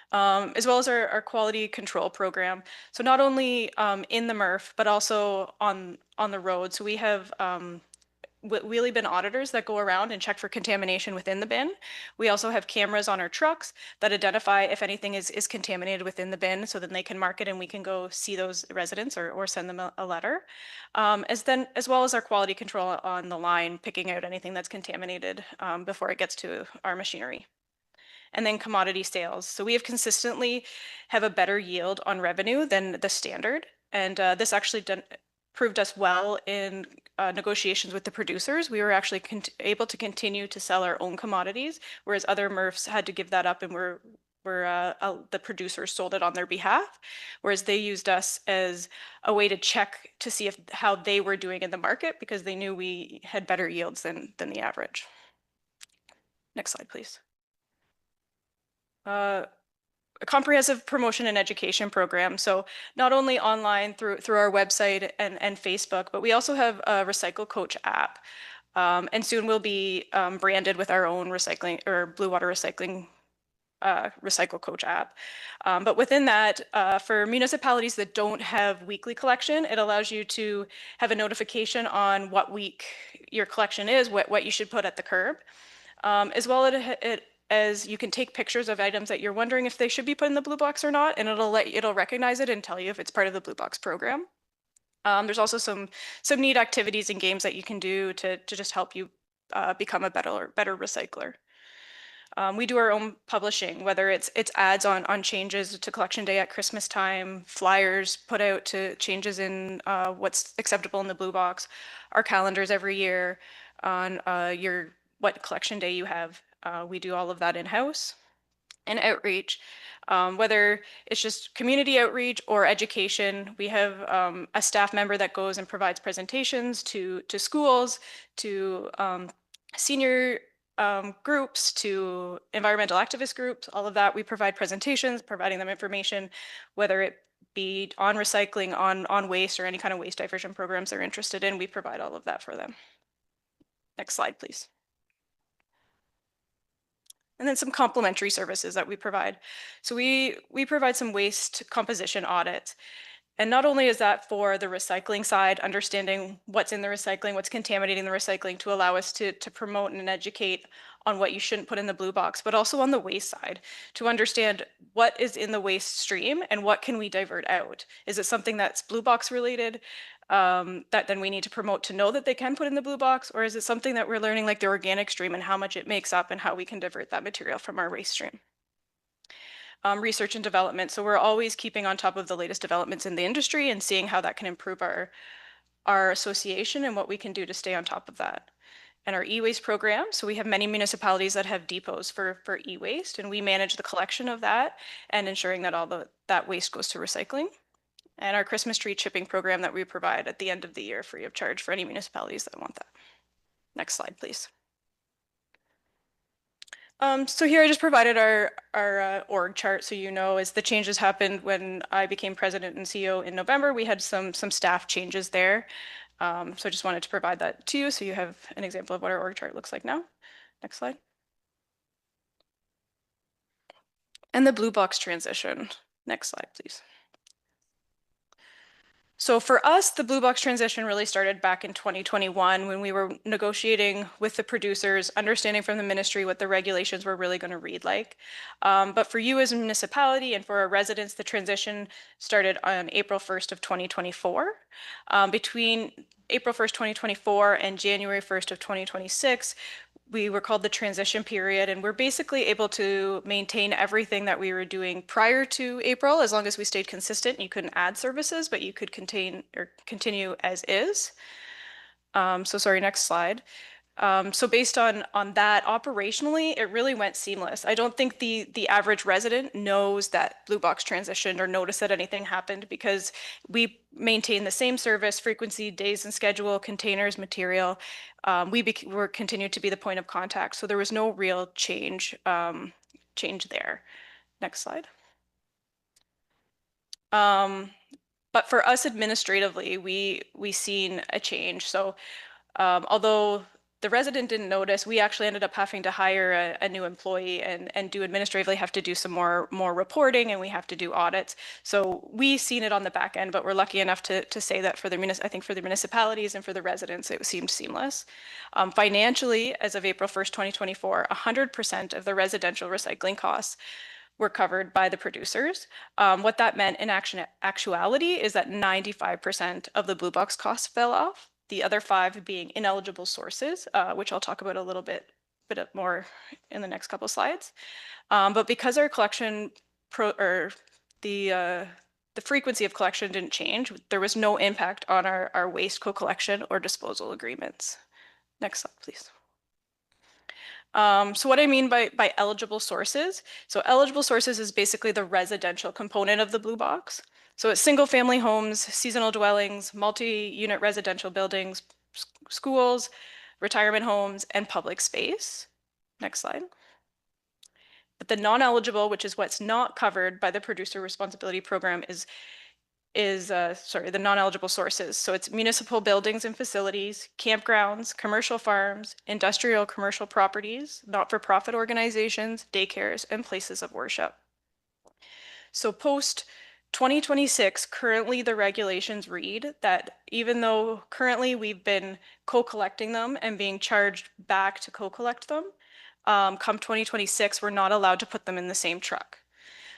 As well as our quality control program. So not only in the MRF, but also on the road. So we have wheelie bin auditors that go around and check for contamination within the bin. We also have cameras on our trucks that identify if anything is contaminated within the bin, so then they can mark it and we can go see those residents or send them a letter. As well as our quality control on the line, picking out anything that's contaminated before it gets to our machinery. And then commodity sales. So we have consistently have a better yield on revenue than the standard. And this actually proved us well in negotiations with the producers. We were actually able to continue to sell our own commodities, whereas other MRFs had to give that up and the producers sold it on their behalf, whereas they used us as a way to check to see how they were doing in the market because they knew we had better yields than the average. Next slide, please. A comprehensive promotion and education program. So not only online through our website and Facebook, but we also have a Recycle Coach app. And soon we'll be branded with our own recycling or Blue Water Recycling Recycle Coach app. But within that, for municipalities that don't have weekly collection, it allows you to have a notification on what week your collection is, what you should put at the curb. As well as you can take pictures of items that you're wondering if they should be put in the blue box or not, and it'll recognize it and tell you if it's part of the blue box program. There's also some neat activities and games that you can do to just help you become a better recycler. We do our own publishing, whether it's ads on changes to collection day at Christmas time, flyers put out to changes in what's acceptable in the blue box, our calendars every year on what collection day you have. We do all of that in-house. And outreach, whether it's just community outreach or education. We have a staff member that goes and provides presentations to schools, to senior groups, to environmental activist groups, all of that. We provide presentations, providing them information, whether it be on recycling, on waste, or any kind of waste diversion programs they're interested in. We provide all of that for them. Next slide, please. And then some complementary services that we provide. So we provide some waste composition audits. And not only is that for the recycling side, understanding what's in the recycling, what's contaminating the recycling to allow us to promote and educate on what you shouldn't put in the blue box, but also on the waste side to understand what is in the waste stream and what can we divert out. Is it something that's blue box related? That then we need to promote to know that they can put in the blue box, or is it something that we're learning like the organic stream and how much it makes up and how we can divert that material from our waste stream? Research and development. So we're always keeping on top of the latest developments in the industry and seeing how that can improve our association and what we can do to stay on top of that. And our e-waste program. So we have many municipalities that have depots for e-waste, and we manage the collection of that and ensuring that all that waste goes to recycling. And our Christmas tree chipping program that we provide at the end of the year free of charge for any municipalities that want that. Next slide, please. So here I just provided our org chart, so you know, as the changes happened when I became president and CEO in November, we had some staff changes there. So I just wanted to provide that to you, so you have an example of what our org chart looks like now. Next slide. And the blue box transition. Next slide, please. So for us, the blue box transition really started back in 2021 when we were negotiating with the producers, understanding from the ministry what the regulations were really going to read like. But for you as a municipality and for our residents, the transition started on April 1st of 2024. Between April 1st, 2024 and January 1st of 2026, we were called the transition period, and we're basically able to maintain everything that we were doing prior to April, as long as we stayed consistent. You couldn't add services, but you could continue as is. So sorry, next slide. So based on that, operationally, it really went seamless. I don't think the average resident knows that Blue Box transitioned or noticed that anything happened, because we maintain the same service, frequency, days and schedule, containers, material. We're continued to be the point of contact, so there was no real change there. Next slide. But for us administratively, we seen a change. So although the resident didn't notice, we actually ended up having to hire a new employee and do administratively have to do some more reporting, and we have to do audits. So we seen it on the back end, but we're lucky enough to say that for the I think for the municipalities and for the residents, it seemed seamless. Financially, as of April 1st, 2024, 100% of the residential recycling costs were covered by the producers. What that meant in actuality is that 95% of the blue box costs fell off, the other 5 being ineligible sources, which I'll talk about a little bit more in the next couple slides. But because our collection the frequency of collection didn't change, there was no impact on our waste co-collection or disposal agreements. Next slide, please. So what I mean by eligible sources, so eligible sources is basically the residential component of the blue box. So it's single family homes, seasonal dwellings, multi-unit residential buildings, schools, retirement homes, and public space. Next slide. But the non-eligible, which is what's not covered by the producer responsibility program, is the non-eligible sources. So it's municipal buildings and facilities, campgrounds, commercial farms, industrial commercial properties, not-for-profit organizations, daycares, and places of worship. So post 2026, currently the regulations read that even though currently we've been co-collecting them and being charged back to co-collect them, come 2026, we're not allowed to put them in the same truck.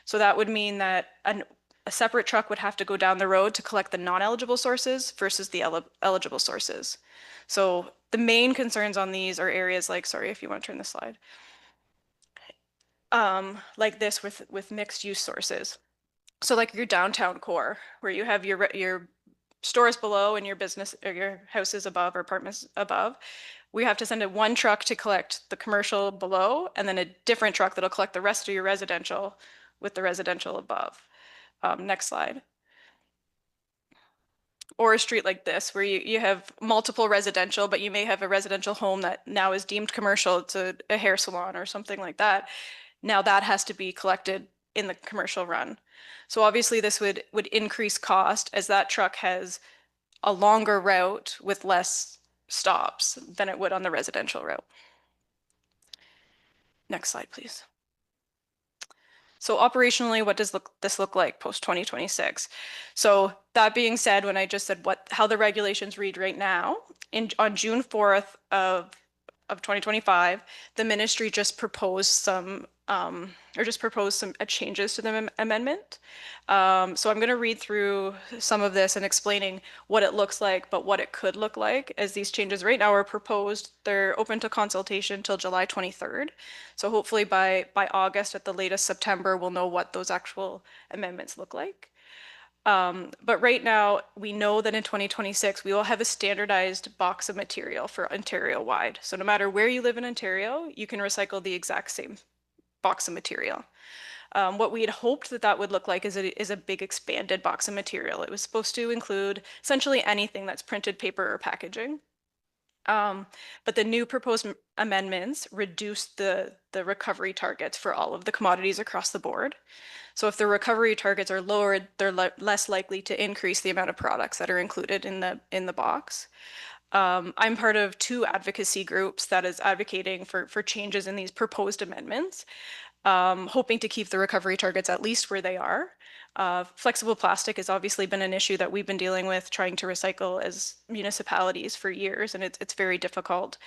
So that would mean that a separate truck would have to go down the road to collect the non-eligible sources versus the eligible sources. So the main concerns on these are areas like, sorry if you want to turn the slide, like this with mixed use sources. So like your downtown core, where you have your stores below and your business or your houses above or apartments above, we have to send one truck to collect the commercial below, and then a different truck that'll collect the rest of your residential with the residential above. Next slide. Or a street like this, where you have multiple residential, but you may have a residential home that now is deemed commercial. It's a hair salon or something like that. Now that has to be collected in the commercial run. So obviously this would increase cost, as that truck has a longer route with less stops than it would on the residential route. Next slide, please. So operationally, what does this look like post 2026? So that being said, when I just said how the regulations read right now, on June 4th of 2025, the ministry just proposed some changes to the amendment. So I'm going to read through some of this and explaining what it looks like, but what it could look like, as these changes right now are proposed. They're open to consultation till July 23rd. So hopefully by August, at the latest September, we'll know what those actual amendments look like. But right now, we know that in 2026, we will have a standardized box of material for Ontario-wide. So no matter where you live in Ontario, you can recycle the exact same box of material. What we had hoped that would look like is a big expanded box of material. It was supposed to include essentially anything that's printed paper or packaging. But the new proposed amendments reduce the recovery targets for all of the commodities across the board. So if the recovery targets are lowered, they're less likely to increase the amount of products that are included in the box. I'm part of 2 advocacy groups that is advocating for changes in these proposed amendments, hoping to keep the recovery targets at least where they are. Flexible plastic has obviously been an issue that we've been dealing with trying to recycle as municipalities for years, and it's very difficult.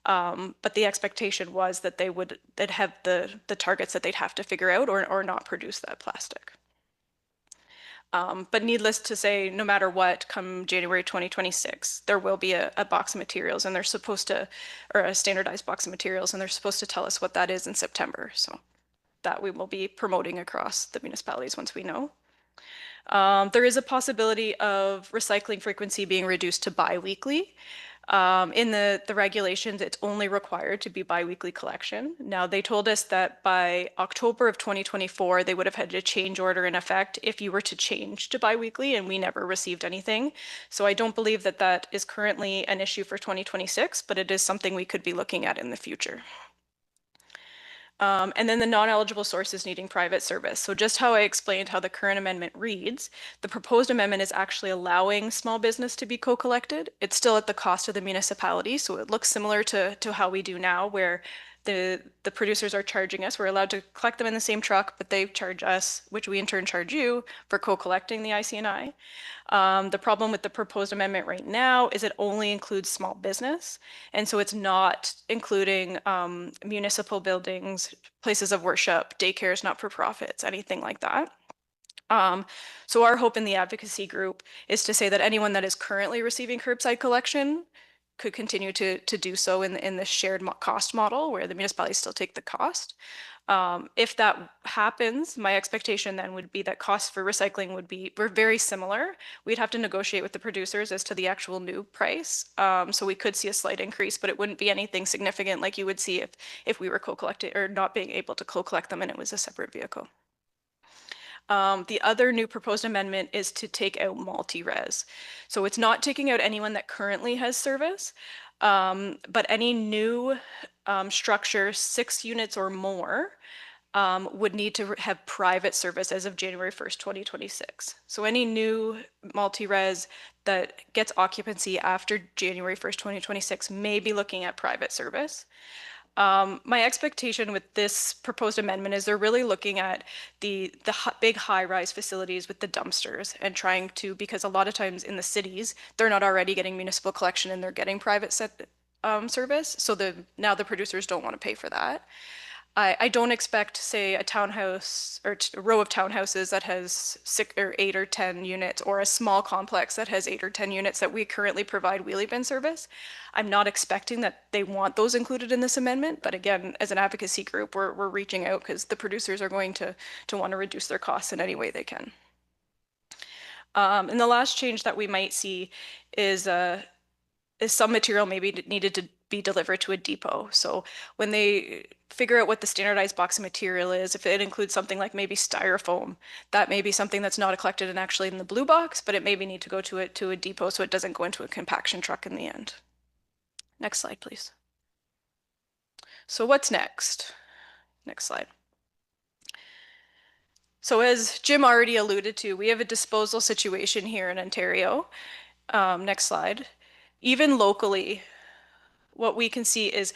But the expectation was that they'd have the targets that they'd have to figure out or not produce that plastic. But needless to say, no matter what, come January 2026, there will be a box of materials, and they're supposed to, or a standardized box of materials, and they're supposed to tell us what that is in September. So that we will be promoting across the municipalities once we know. There is a possibility of recycling frequency being reduced to bi-weekly. In the regulations, it's only required to be bi-weekly collection. Now, they told us that by October of 2024, they would have had a change order in effect if you were to change to bi-weekly, and we never received anything. So I don't believe that that is currently an issue for 2026, but it is something we could be looking at in the future. And then the non-eligible sources needing private service. So just how I explained how the current amendment reads, the proposed amendment is actually allowing small business to be co-collected. It's still at the cost of the municipality, so it looks similar to how we do now, where the producers are charging us. We're allowed to collect them in the same truck, but they charge us, which we in turn charge you for co-collecting the IC&I. The problem with the proposed amendment right now is it only includes small business. And so it's not including municipal buildings, places of worship, daycares, not-for-profits, anything like that. So our hope in the advocacy group is to say that anyone that is currently receiving curbside collection could continue to do so in the shared cost model where the municipalities still take the cost. If that happens, my expectation then would be that costs for recycling were very similar. We'd have to negotiate with the producers as to the actual new price. So we could see a slight increase, but it wouldn't be anything significant like you would see if we were co-collecting or not being able to co-collect them and it was a separate vehicle. The other new proposed amendment is to take out multi-res. So it's not taking out anyone that currently has service, but any new structure, 6 units or more, would need to have private service as of January 1st, 2026. So any new multi-res that gets occupancy after January 1st, 2026 may be looking at private service. My expectation with this proposed amendment is they're really looking at the big high-rise facilities with the dumpsters and trying to, because a lot of times in the cities, they're not already getting municipal collection and they're getting private service. So now the producers don't want to pay for that. I don't expect, say, a townhouse or a row of townhouses that has 6 or 8 or 10 units, or a small complex that has 8 or 10 units that we currently provide wheelie bin service. I'm not expecting that they want those included in this amendment, but again, as an advocacy group, we're reaching out because the producers are going to want to reduce their costs in any way they can. And the last change that we might see is some material maybe needed to be delivered to a depot. So when they figure out what the standardized box of material is, if it includes something like maybe styrofoam, that may be something that's not collected and actually in the blue box, but it maybe need to go to a depot so it doesn't go into a compaction truck in the end. Next slide, please. So what's next? Next slide. So as Jim already alluded to, we have a disposal situation here in Ontario. Next slide. Even locally, what we can see is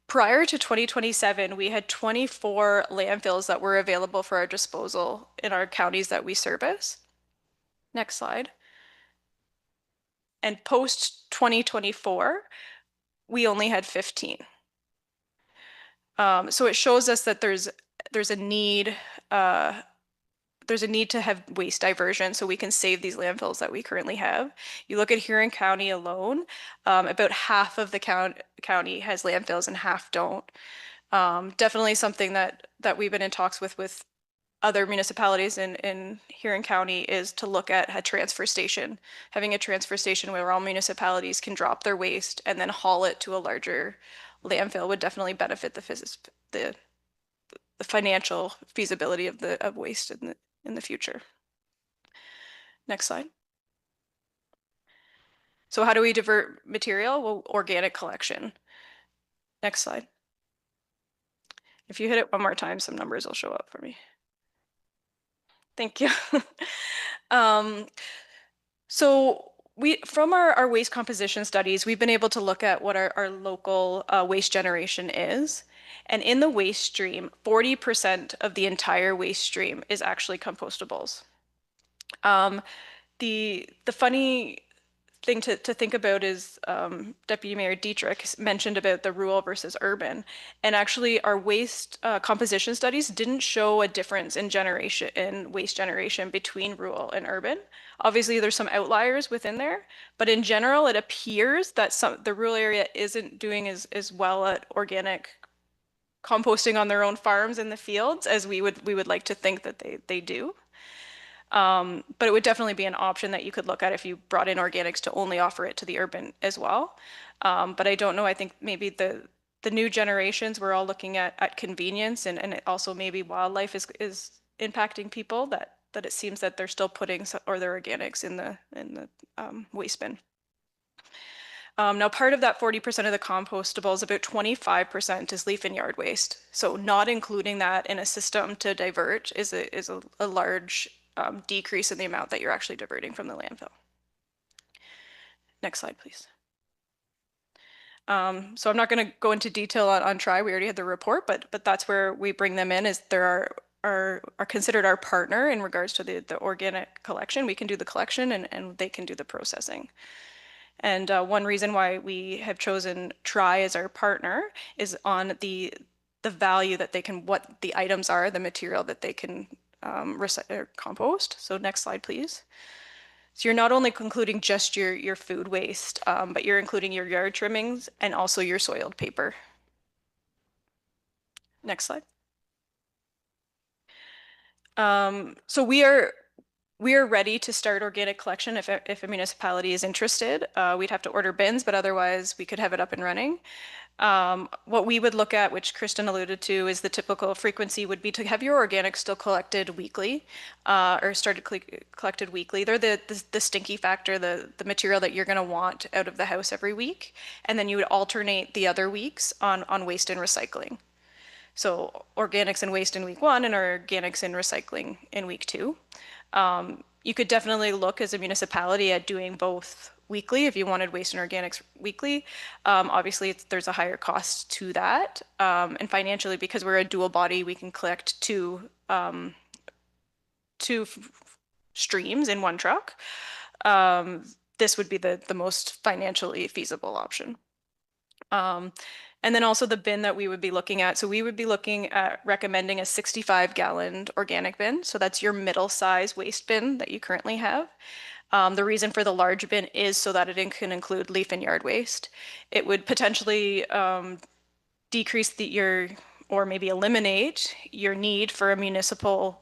prior to 2027, we had 24 landfills that were available for our disposal in our counties that we service. Next slide. And post 2024, we only had 15. So it shows us that there's a need to have waste diversion so we can save these landfills that we currently have. You look at Huron County alone, about half of the county has landfills and half don't. Definitely something that we've been in talks with other municipalities in Huron County is to look at a transfer station. Having a transfer station where all municipalities can drop their waste and then haul it to a larger landfill would definitely benefit the financial feasibility of waste in the future. Next slide. So how do we divert material? Well, organic collection. Next slide. If you hit it one more time, some numbers will show up for me. Thank you. So from our waste composition studies, we've been able to look at what our local waste generation is. And in the waste stream, 40% of the entire waste stream is actually compostables. The funny thing to think about is Deputy Mayor Dietrich mentioned about the rural versus urban. And actually our waste composition studies didn't show a difference in waste generation between rural and urban. Obviously there's some outliers within there, but in general it appears that the rural area isn't doing as well at organic composting on their own farms in the fields as we would like to think that they do. But it would definitely be an option that you could look at if you brought in organics to only offer it to the urban as well. But I don't know, I think maybe the new generations, we're all looking at convenience and it also maybe wildlife is impacting people that it seems that they're still putting their organics in the waste bin. Now, part of that 40% of the compostables, about 25% is leaf and yard waste. So not including that in a system to divert is a large decrease in the amount that you're actually diverting from the landfill. Next slide, please. So I'm not going to go into detail on TRI. We already had the report, but that's where we bring them in. Is there are considered our partner in regards to the organic collection. We can do the collection and they can do the processing. And one reason why we have chosen TRI as our partner is on the value that they can, what the items are, the material that they can compost. So next slide, please. So you're not only including just your food waste, but you're including your yard trimmings and also your soiled paper. Next slide. So we are ready to start organic collection if a municipality is interested. We'd have to order bins, but otherwise we could have it up and running. What we would look at, which Kristen alluded to, is the typical frequency would be to have your organics still collected weekly, or started collected weekly. They're the stinky factor, the material that you're going to want out of the house every week, and then you would alternate the other weeks on waste and recycling. So organics and waste in week 1 and organics and recycling in week 2. You could definitely look as a municipality at doing both weekly if you wanted waste and organics weekly. Obviously, there's a higher cost to that. And financially, because we're a dual body, we can collect two streams in one truck. This would be the most financially feasible option. And then also the bin that we would be looking at. So we would be looking at recommending a 65-gallon organic bin. So that's your middle size waste bin that you currently have. The reason for the large bin is so that it can include leaf and yard waste. It would potentially decrease or maybe eliminate your need for a municipal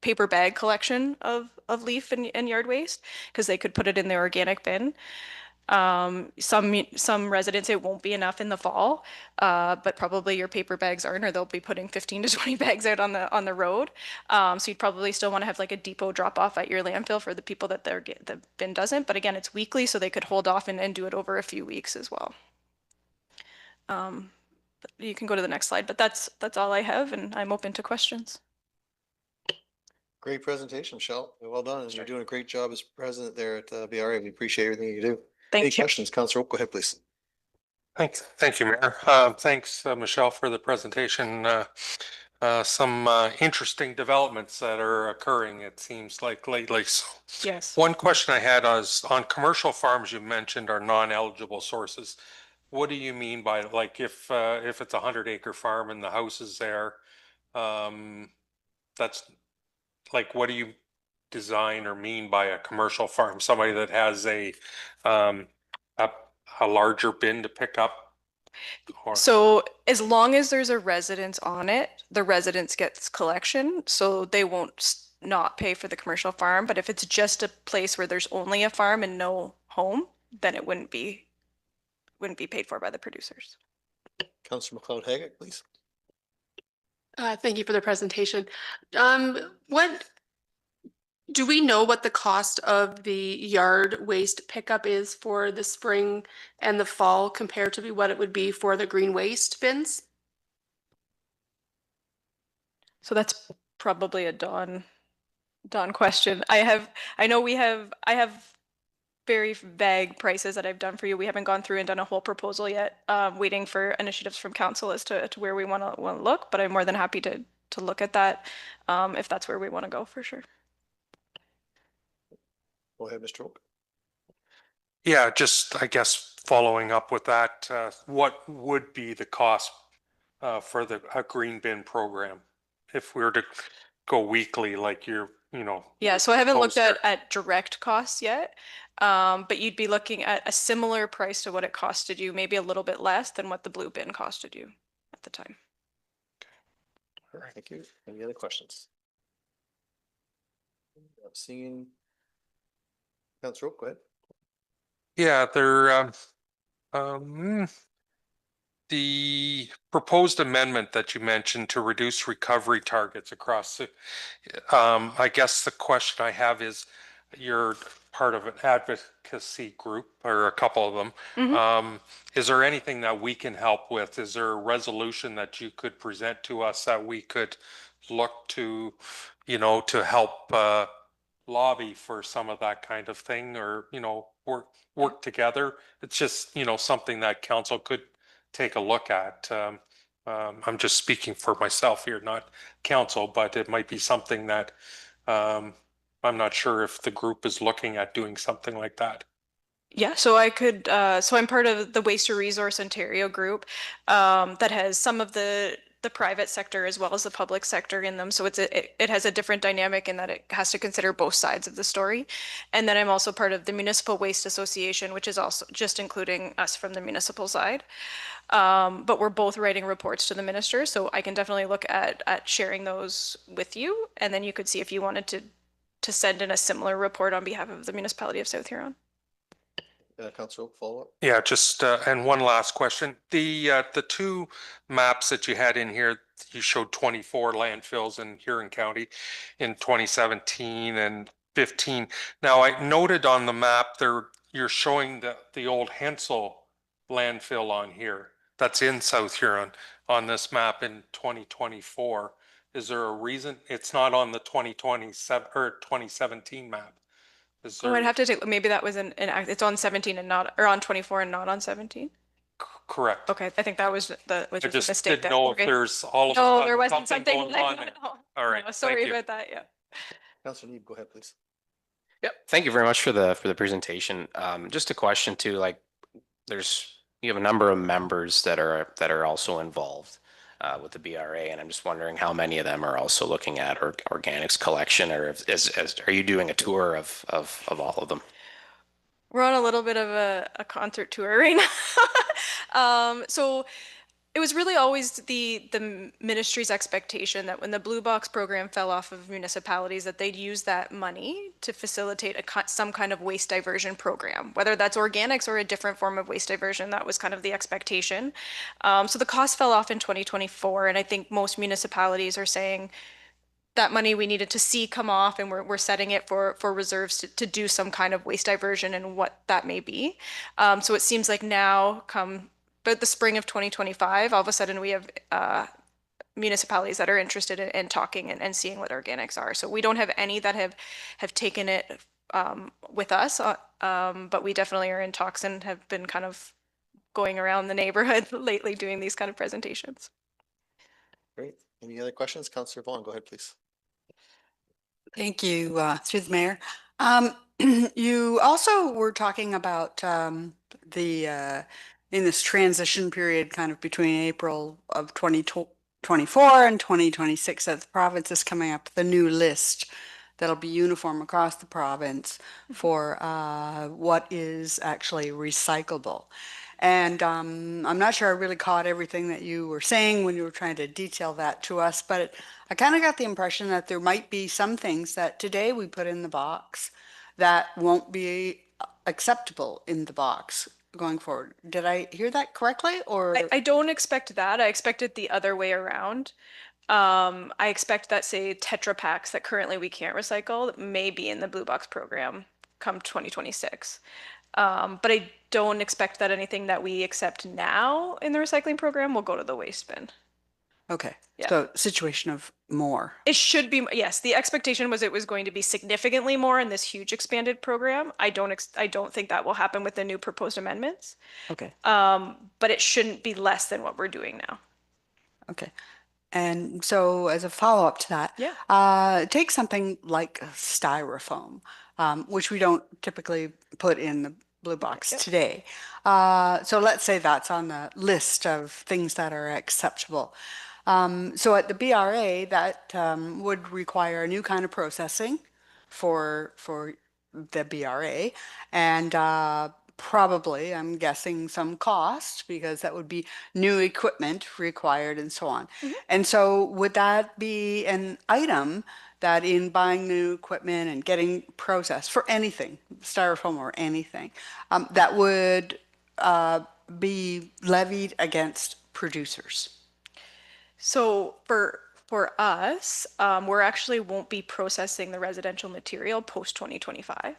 paper bag collection of leaf and yard waste, because they could put it in the organic bin. Some residents, it won't be enough in the fall, but probably your paper bags aren't, or they'll be putting 15 to 20 bags out on the road. So you'd probably still want to have like a depot drop off at your landfill for the people that the bin doesn't. But again, it's weekly, so they could hold off and do it over a few weeks as well. You can go to the next slide, but that's all I have, and I'm open to questions. Great presentation, Michelle. Well done. And you're doing a great job as president there at BRA. We appreciate everything you do. Any Thank you. questions? Councillor Oak, go ahead, please. Thank you, Mayor. Thanks, Michelle, for the presentation. Some interesting developments that are occurring, it seems like lately. So Yes. one question I had was on commercial farms you mentioned are non-eligible sources. What do you mean by, like, if it's a 100-acre farm and the house is there, that's like, what do you design or mean by a commercial farm? Somebody that has a larger bin to pick up? So as long as there's a residence on it, the residence gets collection, so they won't not pay for the commercial farm. But if it's just a place where there's only a farm and no home, then it wouldn't be paid for by the producers. Councillor McLeod-Haggett, please. Thank you for the presentation. What Do we know what the cost of the yard waste pickup is for the spring and the fall compared to what it would be for the green waste bins? So that's probably a Dawn question. I know I have very vague prices that I've done for you. We haven't gone through and done a whole proposal yet. Waiting for initiatives from council as to where we want to look, but I'm more than happy to look at that if that's where we want to go for sure. Go ahead, Mr. Oak. Yeah, just I guess following up with that, what would be the cost for the green bin program if we were to go weekly, like Yeah, so I haven't looked poster. at direct costs yet, but you'd be looking at a similar price to what it costed you, maybe a little bit less than what the blue bin costed you at the time. All right, thank you. Any other questions? Not seeing. Councillor Oak, go ahead. Yeah, the proposed amendment that you mentioned to reduce recovery targets across the, I guess the question I have is, you're part of an advocacy group or a couple of them. Mhm. Is there anything that we can help with? Is there a resolution that you could present to us that we could look to, to help lobby for some of that kind of thing, or work together? It's just something that council could take a look at. I'm just speaking for myself here, not council, but it might be something that I'm not sure if the group is looking at doing something like that. Yeah, so so I'm part of the Waste to Resource Ontario group that has some of the private sector as well as the public sector in them. So it has a different dynamic in that it has to consider both sides of the story. And then I'm also part of the Municipal Waste Association, which is also just including us from the municipal side. But we're both writing reports to the minister, so I can definitely look at sharing those with you, and then you could see if you wanted to send in a similar report on behalf of the municipality of South Huron. Councillor Oak, follow up. Yeah, just and one last question. The two maps that you had in here, you showed 24 landfills in Huron County in 2017 and 15. Now I noted on the map there you're showing the old Hensel landfill on here. That's in South Huron on this map in 2024. Is there a reason it's not on the 2027 or 2017 map? Is Oh, there? I'd have to take, maybe that was it's on 17 and not, or on 24 and not on 17. Correct. Okay, I think that was which I was a just mistake didn't there. know if Okay. there's all of a No, sudden there wasn't something something going on like there. that. All right, No, sorry thank you. about that, yeah. Councillor Neeb, go ahead, please. Yep. Thank you very much for the presentation. Just a question too, like you have a number of members that are also involved with the BRA, and I'm just wondering how many of them are also looking at organics collection, or are you doing a tour of all of them? We're on a little bit of a concert tour right now. So it was really always the ministry's expectation that when the Blue Box program fell off of municipalities, that they'd use that money to facilitate some kind of waste diversion program, whether that's organics or a different form of waste diversion. That was kind of the expectation. So the cost fell off in 2024, and I think most municipalities are saying that money we needed to see come off, and we're setting it for reserves to do some kind of waste diversion and what that may be. So it seems like now but the spring of 2025, all of a sudden we have municipalities that are interested in talking and seeing what organics are. So we don't have any that have taken it with us, but we definitely are in talks and have been kind of going around the neighborhood lately doing these kind of presentations. Great. Any other questions? Councillor Vaughn, go ahead, please. Thank you, through the mayor. You also were talking about in this transition period, kind of between April of 2024 and 2026, that the province is coming up with a new list that'll be uniform across the province for what is actually recyclable. And I'm not sure I really caught everything that you were saying when you were trying to detail that to us, but I kind of got the impression that there might be some things that today we put in the box that won't be acceptable in the box going forward. Did I hear that correctly? Or I don't expect that. I expect it the other way around. I expect that, say, Tetra Paks that currently we can't recycle may be in the Blue Box program come 2026. But I don't expect that anything that we accept now in the recycling program will go to the waste bin. Okay, Yeah. so situation of more. It should be, yes, the expectation was it was going to be significantly more in this huge expanded program. I don't think that will happen with the new proposed amendments. Okay, But it shouldn't be less than what we're doing now. okay. And so as a follow-up to that, Yeah. take something like styrofoam, which we don't typically put in the blue box Yep. today. So let's say that's on the list of things that are acceptable. So at the BRA, that would require a new kind of processing for the BRA, and probably, I'm guessing, some cost because that would be new equipment required and so on. And so would that be an item that in buying new equipment and getting processed for anything, styrofoam or anything, that would be levied against producers? So for us, we're actually won't be processing the residential material post 2025.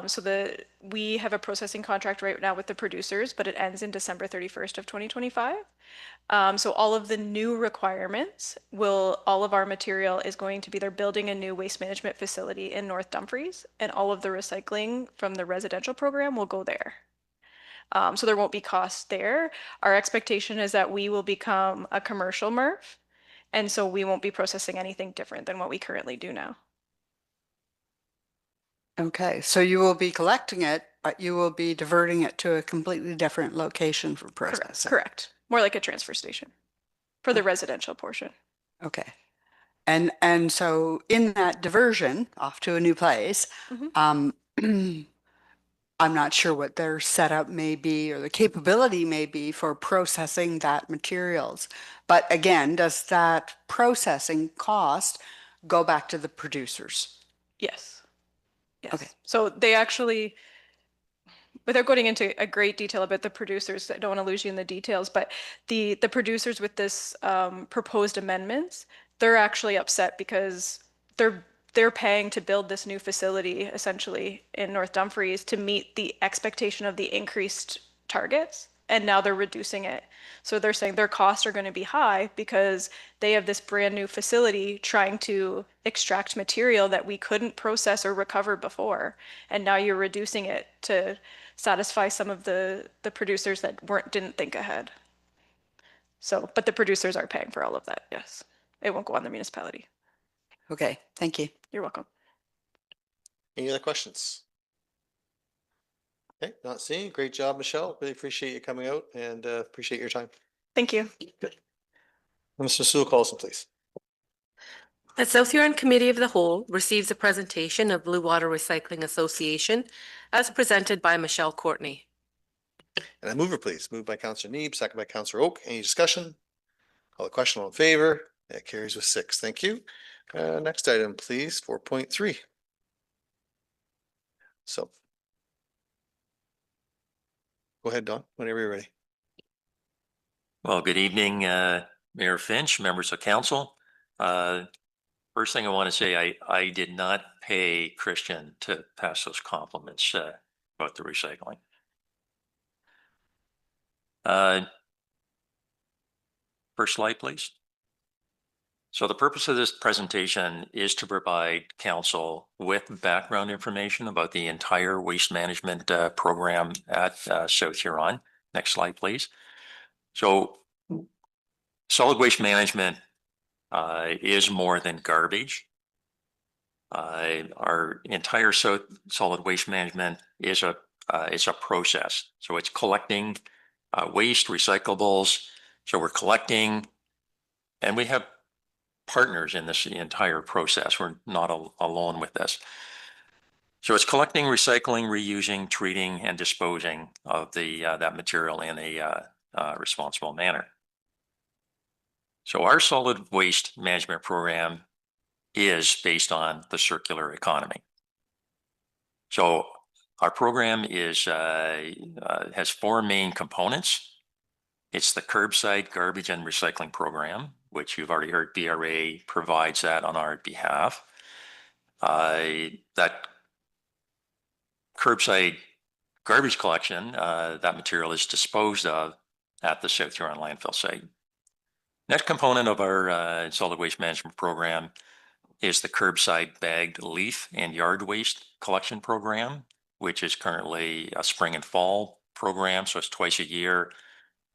So we have a processing contract right now with the producers, but it ends in December 31st of 2025. So all of the new requirements all of our material is going to be, they're building a new waste management facility in North Dumfries, and all of the recycling from the residential program will go there. So there won't be costs there. Our expectation is that we will become a commercial MRF, and so we won't be processing anything different than what we currently do now. Okay, so you will be collecting it, but you will be diverting it to a completely different location for processing. Correct. More like a transfer station for the residential portion. Okay. And so in that diversion off to a new place, I'm not sure what their setup may be or the capability may be for processing that materials. But again, does that processing cost go back to the producers? Yes. Yes. Okay. So they actually, without going into a great detail about the producers, I don't want to lose you in the details, but the producers with this proposed amendments, they're actually upset because they're paying to build this new facility essentially in North Dumfries to meet the expectation of the increased targets, and now they're reducing it. So they're saying their costs are going to be high because they have this brand new facility trying to extract material that we couldn't process or recover before, and now you're reducing it to satisfy some of the producers that didn't think ahead. So, but the producers are paying for all of that. Yes, it won't go on the municipality. Okay, thank you. You're welcome. Any other questions? Okay, not seeing. Great job, Michelle. Really appreciate you coming out and appreciate your time. Thank you. Good. Mr. Sewell Colson, please. The South Huron Committee of the Whole receives a presentation of Blue Water Recycling Association as presented by Michelle Courtney. And a mover, please. Moved by Councillor Neeb, second by Councillor Oak. Any discussion? Call the question, all in favor. That carries with 6. Thank you. Next item, please, 4.3. So. Go ahead, Don, whenever you're ready. Well, good evening, Mayor Finch, members of council. First thing I want to say, I did not pay Christian to pass those compliments about the recycling. First slide, please. So the purpose of this presentation is to provide council with background information about the entire waste management program at South Huron. Next slide, please. So solid waste management is more than garbage. Our entire solid waste management is a process. So it's collecting waste, recyclables. So we're collecting, and we have partners in this entire process. We're not alone with this. So it's collecting, recycling, reusing, treating, and disposing of that material in a responsible manner. So our solid waste management program is based on the circular economy. So our program has 4 main components. It's the curbside garbage and recycling program, which you've already heard BRA provides that on our behalf. That curbside garbage collection, that material is disposed of at the South Huron landfill site. Next component of our solid waste management program is the curbside bagged leaf and yard waste collection program, which is currently a spring and fall program, so it's twice a year.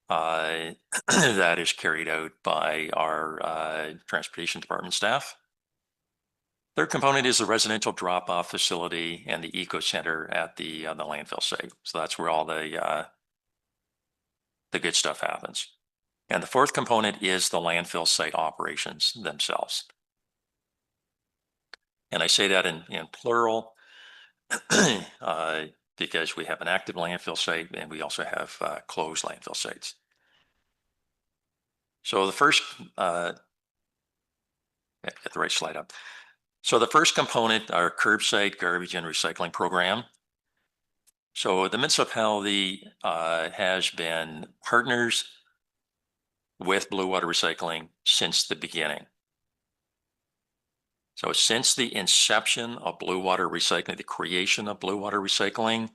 That is carried out by our transportation department staff. Third component is the residential drop-off facility and the eco center at the landfill site. So that's where all the good stuff happens. And the fourth component is the landfill site operations themselves. And I say that in plural because we have an active landfill site and we also have closed landfill sites. So the first, get the right slide up. So the first component, our curbside garbage and recycling program. So the municipality has been partners with Blue Water Recycling since the beginning. So since the inception of Blue Water Recycling, the creation of Blue Water Recycling,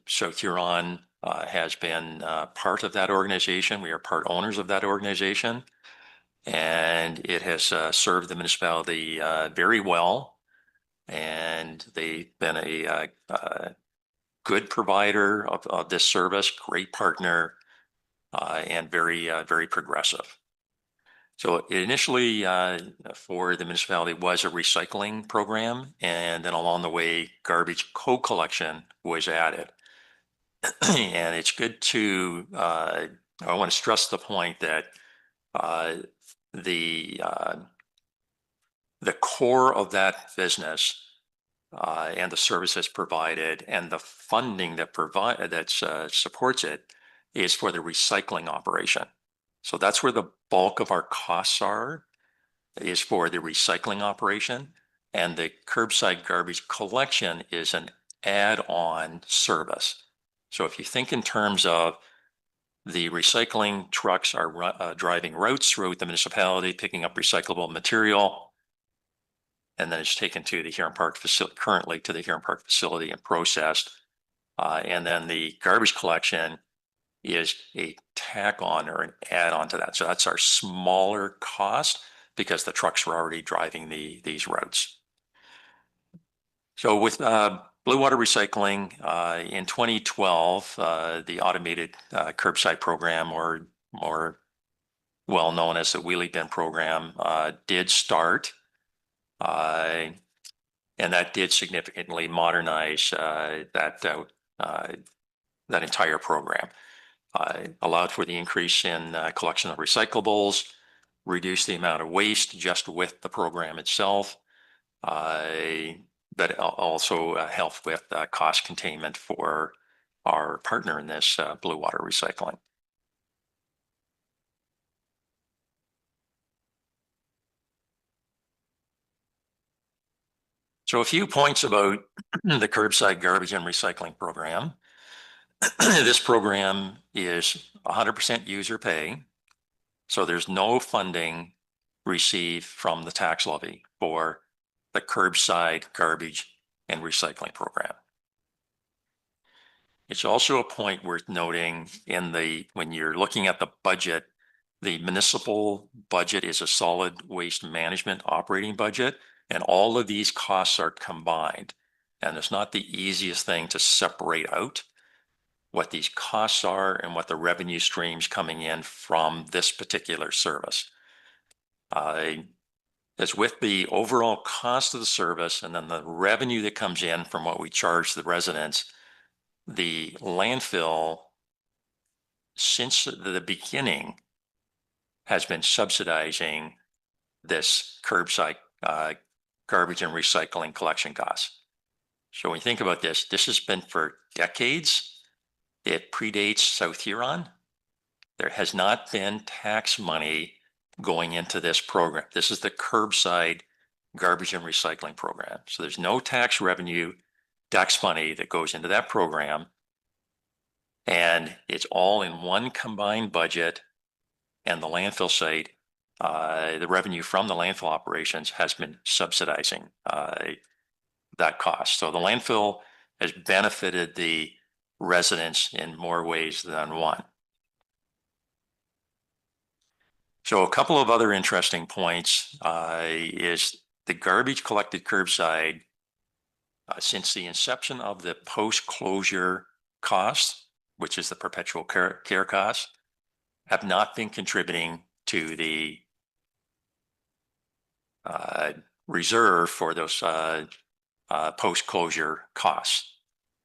South Huron has been part of that organization. We are part owners of that organization, and it has served the municipality very well. And they've been a good provider of this service, great partner, and very progressive. So initially for the municipality was a recycling program, and then along the way, garbage co-collection was added. And it's good to, I want to stress the point that the core of that business and the services provided and the funding that supports it is for the recycling operation. So that's where the bulk of our costs are, is for the recycling operation, and the curbside garbage collection is an add-on service. So if you think in terms of the recycling trucks are driving routes throughout the municipality, picking up recyclable material, and then it's taken to the Huron Park facility, currently to the Huron Park facility and processed. And then the garbage collection is a tack on or an add-on to that. So that's our smaller cost because the trucks were already driving these routes. So with Blue Water Recycling in 2012, the automated curbside program, or more well known as the wheelie bin program, did start. And that did significantly modernize that entire program. Allowed for the increase in collection of recyclables, reduced the amount of waste just with the program itself, but also helped with cost containment for our partner in this, Blue Water Recycling. So a few points about the curbside garbage and recycling program. This program is 100% user pay, so there's no funding received from the tax levy for the curbside garbage and recycling program. It's also a point worth noting when you're looking at the budget, the municipal budget is a solid waste management operating budget, and all of these costs are combined. And it's not the easiest thing to separate out what these costs are and what the revenue streams coming in from this particular service. As with the overall cost of the service and then the revenue that comes in from what we charge the residents, the landfill, since the beginning, has been subsidizing this curbside garbage and recycling collection costs. So when you think about this, this has been for decades. It predates South Huron. There has not been tax money going into this program. This is the curbside garbage and recycling program. So there's no tax revenue, tax money that goes into that program. And it's all in one combined budget and the landfill site, the revenue from the landfill operations has been subsidizing that cost. So the landfill has benefited the residents in more ways than one. So a couple of other interesting points is the garbage collected curbside since the inception of the post-closure cost, which is the perpetual care cost, have not been contributing to the reserve for those post-closure costs.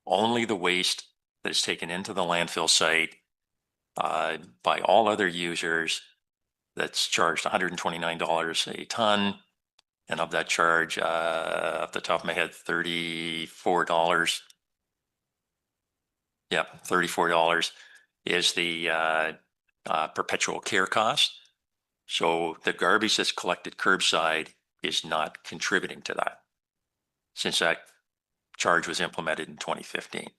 Only the waste that is taken into the landfill site by all other users that's charged $129 a ton. And of that charge, off the top of my head, $34. Yep, $34 is the perpetual care cost. So the garbage that's collected curbside is not contributing to that since that charge was implemented in 2015.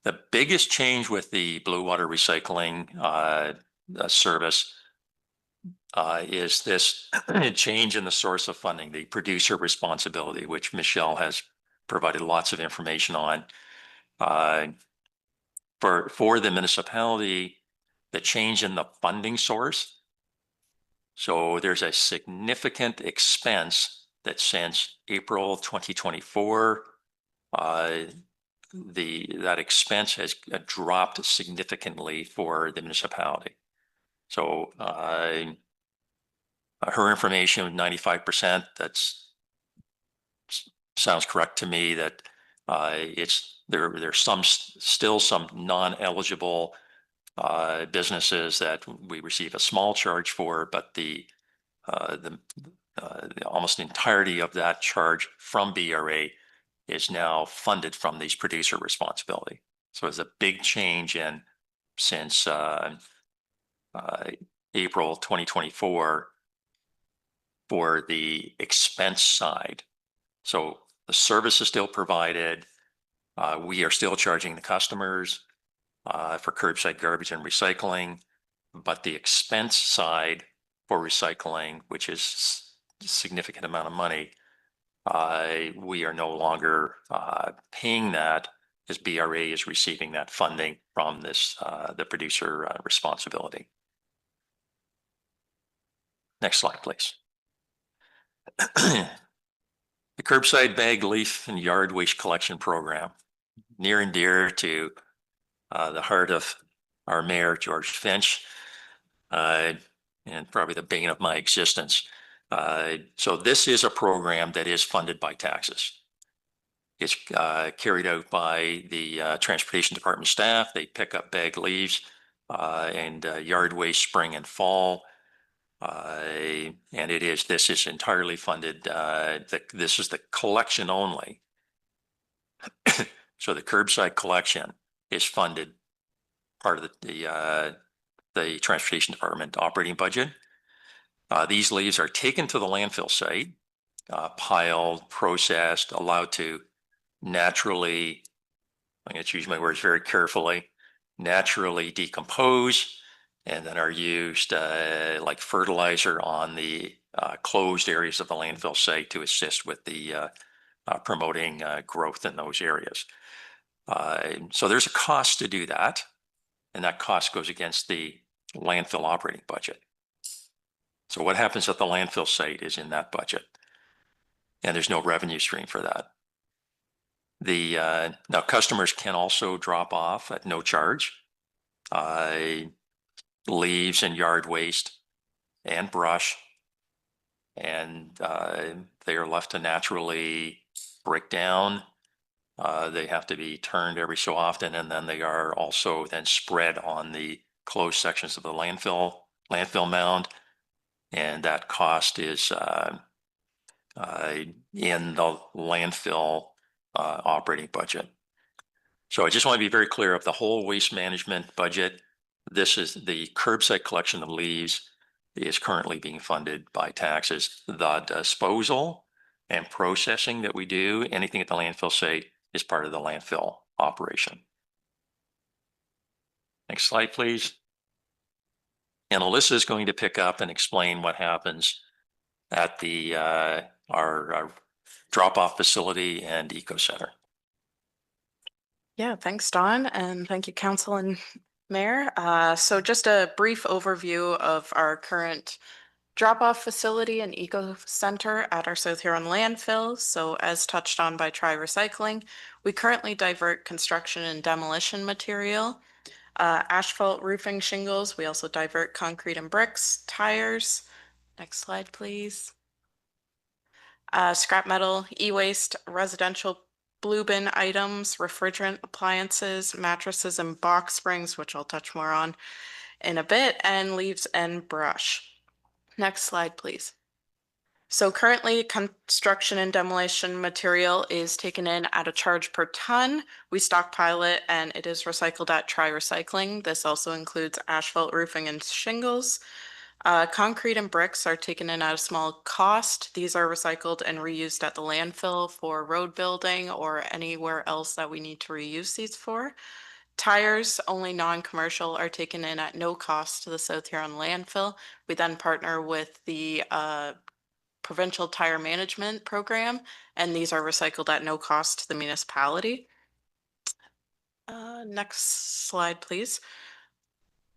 The biggest change with the Blue Water Recycling service is this change in the source of funding, the producer responsibility, which Michelle has provided lots of information on. For the municipality, the change in the funding source. So there's a significant expense that since April 2024, that expense has dropped significantly for the municipality. So her information, 95%, that's sounds correct to me that there's still some non-eligible businesses that we receive a small charge for, but the almost entirety of that charge from BRA is now funded from these producer responsibility. So it's a big change since April 2024 for the expense side. So the service is still provided. We are still charging the customers for curbside garbage and recycling, but the expense side for recycling, which is a significant amount of money, we are no longer paying that as BRA is receiving that funding from the producer responsibility. Next slide, please. The curbside bag, leaf, and yard waste collection program, near and dear to the heart of our mayor, George Finch, and probably the bane of my existence. So this is a program that is funded by taxes. It's carried out by the Transportation Department staff. They pick up bag leaves and yard waste spring and fall. And this is entirely funded. This is the collection only. So the curbside collection is funded part of the Transportation Department operating budget. These leaves are taken to the landfill site, piled, processed, allowed to naturally, I'm going to choose my words very carefully, naturally decompose, and then are used like fertilizer on the closed areas of the landfill site to assist with the promoting growth in those areas. So there's a cost to do that, and that cost goes against the landfill operating budget. So what happens at the landfill site is in that budget, and there's no revenue stream for that. Now customers can also drop off at no charge leaves and yard waste and brush, and they are left to naturally break down. They have to be turned every so often, and then they are also then spread on the closed sections of the landfill mound, and that cost is in the landfill operating budget. So I just want to be very clear of the whole waste management budget. This is the curbside collection of leaves is currently being funded by taxes. The disposal and processing that we do, anything at the landfill site, is part of the landfill operation. Next slide, please. And Alyssa is going to pick up and explain what happens at the our drop-off facility and eco center. Yeah, thanks, Don, and thank you, Council and Mayor. So just a brief overview of our current drop-off facility and eco center at our South Huron landfill. So as touched on by Tri Recycling, we currently divert construction and demolition material, asphalt roofing shingles. We also divert concrete and bricks, tires. Next slide, please. Scrap metal, e-waste, residential blue bin items, refrigerant appliances, mattresses and box springs, which I'll touch more on in a bit, and leaves and brush. Next slide, please. So currently, construction and demolition material is taken in at a charge per ton. We stockpile it and it is recycled at Tri Recycling. This also includes asphalt roofing and shingles. Concrete and bricks are taken in at a small cost. These are recycled and reused at the landfill for road building or anywhere else that we need to reuse these for. Tires, only non-commercial, are taken in at no cost to the South Huron landfill. We then partner with the Provincial Tire Management Program, and these are recycled at no cost to the municipality. Next slide, please.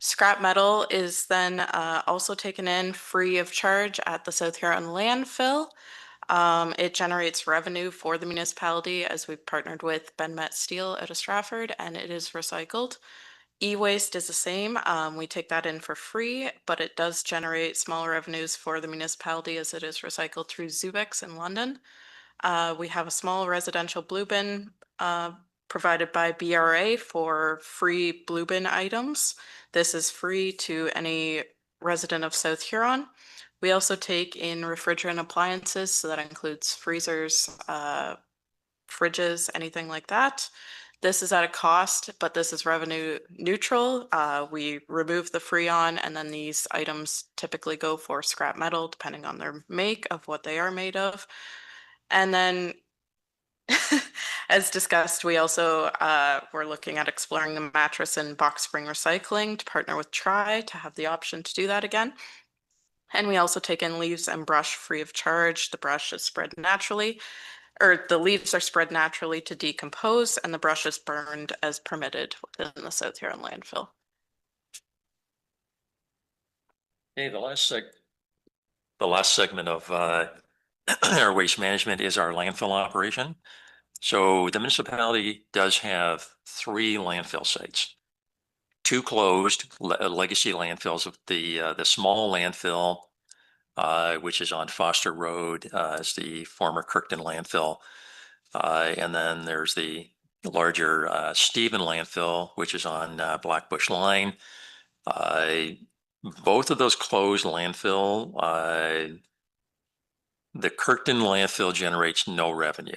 Scrap metal is then also taken in free of charge at the South Huron landfill. It generates revenue for the municipality as we've partnered with Ben Met Steel out of Stratford, and it is recycled. E-waste is the same. We take that in for free, but it does generate small revenues for the municipality as it is recycled through Zubix in London. We have a small residential blue bin provided by BRA for free blue bin items. This is free to any resident of South Huron. We also take in refrigerant appliances, so that includes freezers, fridges, anything like that. This is at a cost, but this is revenue neutral. We remove the Freon, and then these items typically go for scrap metal, depending on their make of what they are made of. And then as discussed, we also we're looking at exploring the mattress and box spring recycling to partner with Tri to have the option to do that again. And we also take in leaves and brush free of charge. The brush is spread naturally, or the leaves are spread naturally to decompose, and the brush is burned as permitted within the South Huron landfill. Okay, the last segment of our waste management is our landfill operation. So the municipality does have 3 landfill sites, 2 closed legacy landfills. Of the small landfill, which is on Foster Road, is the former Kirkton landfill, and then there's the larger Stephen landfill, which is on Blackbush Line. Both of those closed landfill. The Kirkton landfill generates no revenue.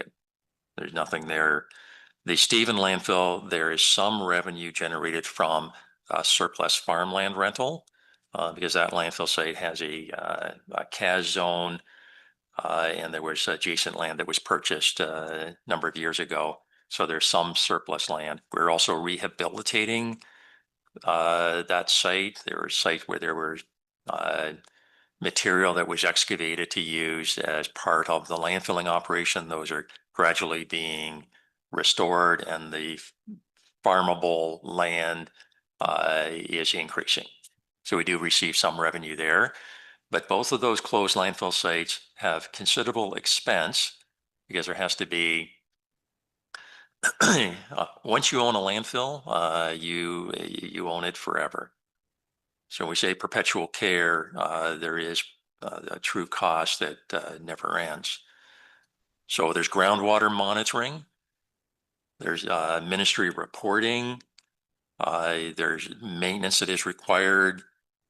There's nothing there. The Stephen landfill, there is some revenue generated from surplus farmland rental, because that landfill site has a CAS zone, and there was adjacent land that was purchased a number of years ago. So there's some surplus land. We're also rehabilitating that site. There was a site where there were material that was excavated to use as part of the landfilling operation. Those are gradually being restored, and the farmable land is increasing. So we do receive some revenue there, but both of those closed landfill sites have considerable expense because there has to be, once you own a landfill, you own it forever. So we say perpetual care, there is a true cost that never ends. So there's groundwater monitoring, there's ministry reporting, there's maintenance that is required.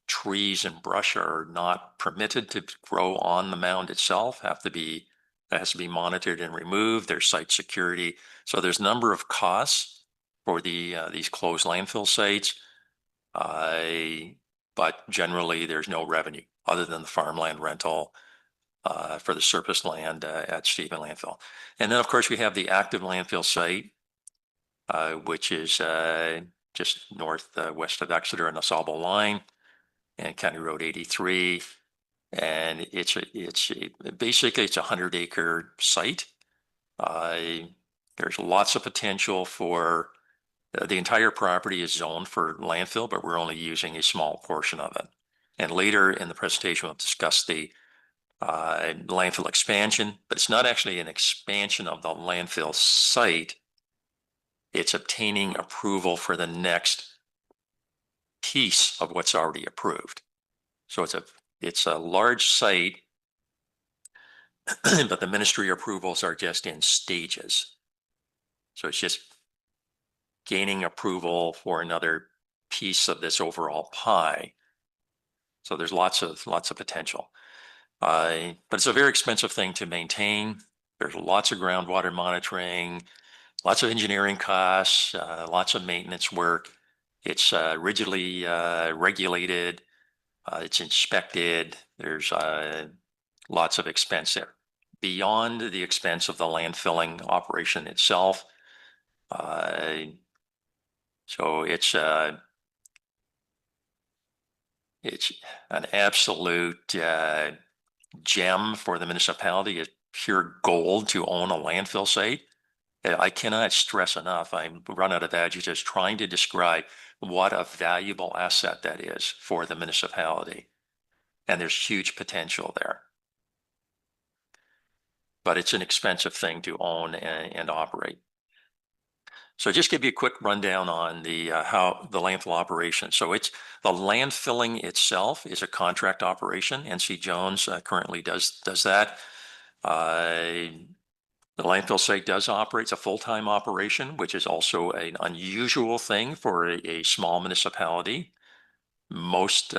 Trees and brush are not permitted to grow on the mound itself, that has to be monitored and removed. There's site security. So there's a number of costs for these closed landfill sites. But generally there's no revenue other than the farmland rental for the surplus land at Stephen landfill. And then of course we have the active landfill site, which is just west of Exeter on the Sauble line. and County Road 83. And basically it's a 100-acre site. There's lots of potential for the entire property is zoned for landfill, but we're only using a small portion of it. And later in the presentation, we'll discuss the landfill expansion, but it's not actually an expansion of the landfill site. It's obtaining approval for the next piece of what's already approved. So it's a large site, but the ministry approvals are just in stages. So it's just gaining approval for another piece of this overall pie. So there's lots of potential. But it's a very expensive thing to maintain. There's lots of groundwater monitoring, lots of engineering costs, lots of maintenance work. It's rigidly regulated. It's inspected. There's lots of expense there. Beyond the expense of the landfilling operation itself, so it's an absolute gem for the municipality. It's pure gold to own a landfill site. I cannot stress enough. I run out of adjectives trying to describe what a valuable asset that is for the municipality. And there's huge potential there. But it's an expensive thing to own and operate. So just give you a quick rundown on the how the landfill operation. So it's the landfilling itself is a contract operation. NC Jones currently does that. The landfill site does operate. It's a full-time operation, which is also an unusual thing for a small municipality. Most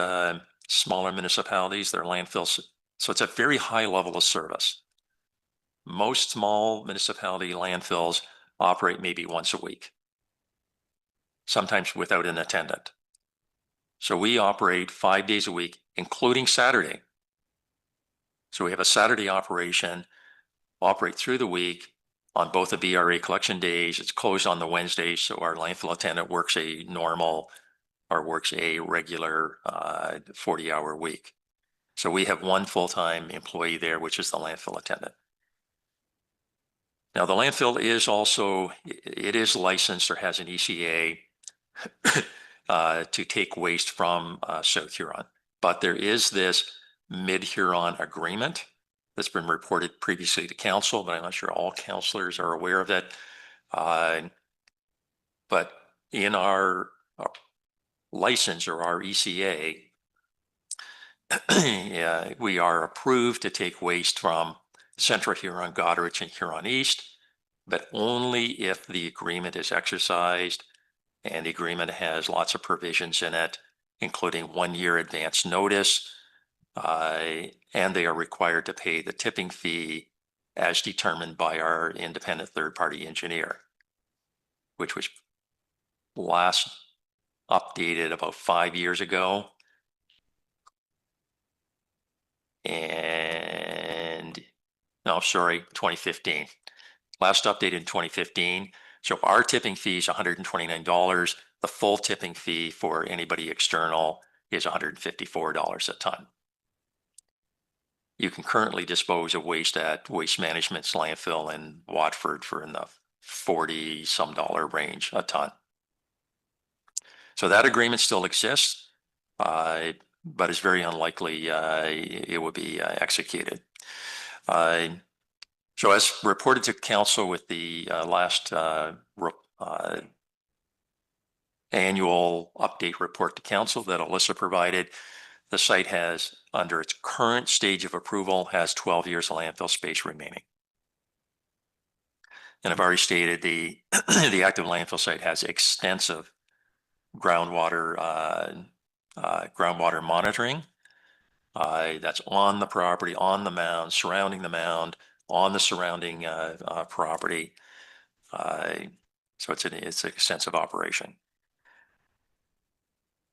smaller municipalities, their landfills, so it's a very high level of service. Most small municipality landfills operate maybe once a week, sometimes without an attendant. So we operate 5 days a week, including Saturday. So we have a Saturday operation, operate through the week on both the BRA collection days. It's closed on the Wednesdays, so our landfill attendant works a normal or works a regular 40-hour week. So we have one full-time employee there, which is the landfill attendant. Now, the landfill is also, it is licensed or has an ECA to take waste from South Huron. But there is this Mid-Huron agreement that's been reported previously to council, but I'm not sure all councillors are aware of it. But in our license or our ECA, we are approved to take waste from Central Huron, Goderich, and Huron East, but only if the agreement is exercised, and the agreement has lots of provisions in it, including 1 year advance notice, and they are required to pay the tipping fee as determined by our independent third-party engineer, which was last updated about 5 years ago. And no, sorry, 2015. Last updated in 2015. So our tipping fee is $129. The full tipping fee for anybody external is $154 a ton. You can currently dispose of waste at Waste Management's landfill in Watford for in the $40-some range a ton. So that agreement still exists, but it's very unlikely it will be executed. So as reported to council with the last annual update report to council that Alyssa provided, the site has, under its current stage of approval, has 12 years of landfill space remaining. And I've already stated the active landfill site has extensive groundwater monitoring. That's on the property, on the mound, surrounding the mound, on the surrounding property. So it's an extensive operation.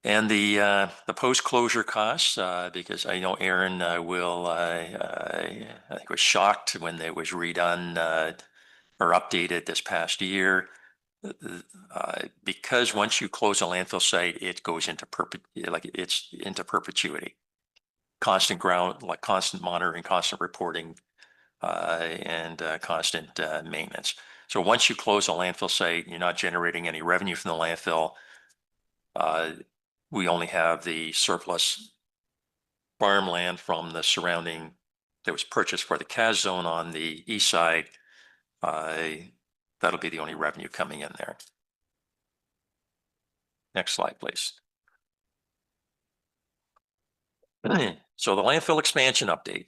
And the post-closure costs, because I know Aaron will, I think was shocked when it was redone or updated this past year. because once you close a landfill site, it goes into it's into perpetuity. Constant monitoring, constant reporting, and constant maintenance. So once you close a landfill site, you're not generating any revenue from the landfill. We only have the surplus farmland from the surrounding that was purchased for the CAS zone on the east side. That'll be the only revenue coming in there. Next slide, please. So the landfill expansion update.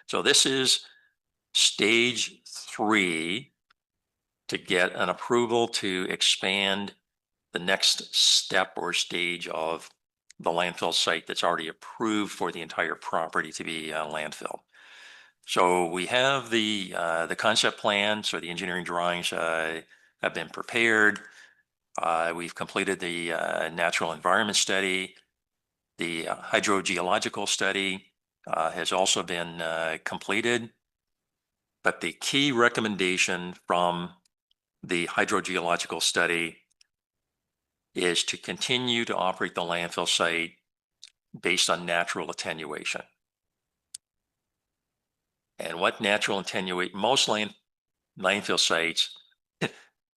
So this is stage 3 to get an approval to expand the next step or stage of the landfill site that's already approved for the entire property to be landfill. So we have the concept plan, so the engineering drawings have been prepared. We've completed the natural environment study. The hydrogeological study has also been completed. But the key recommendation from the hydrogeological study is to continue to operate the landfill site based on natural attenuation. And what natural attenuate, most landfill sites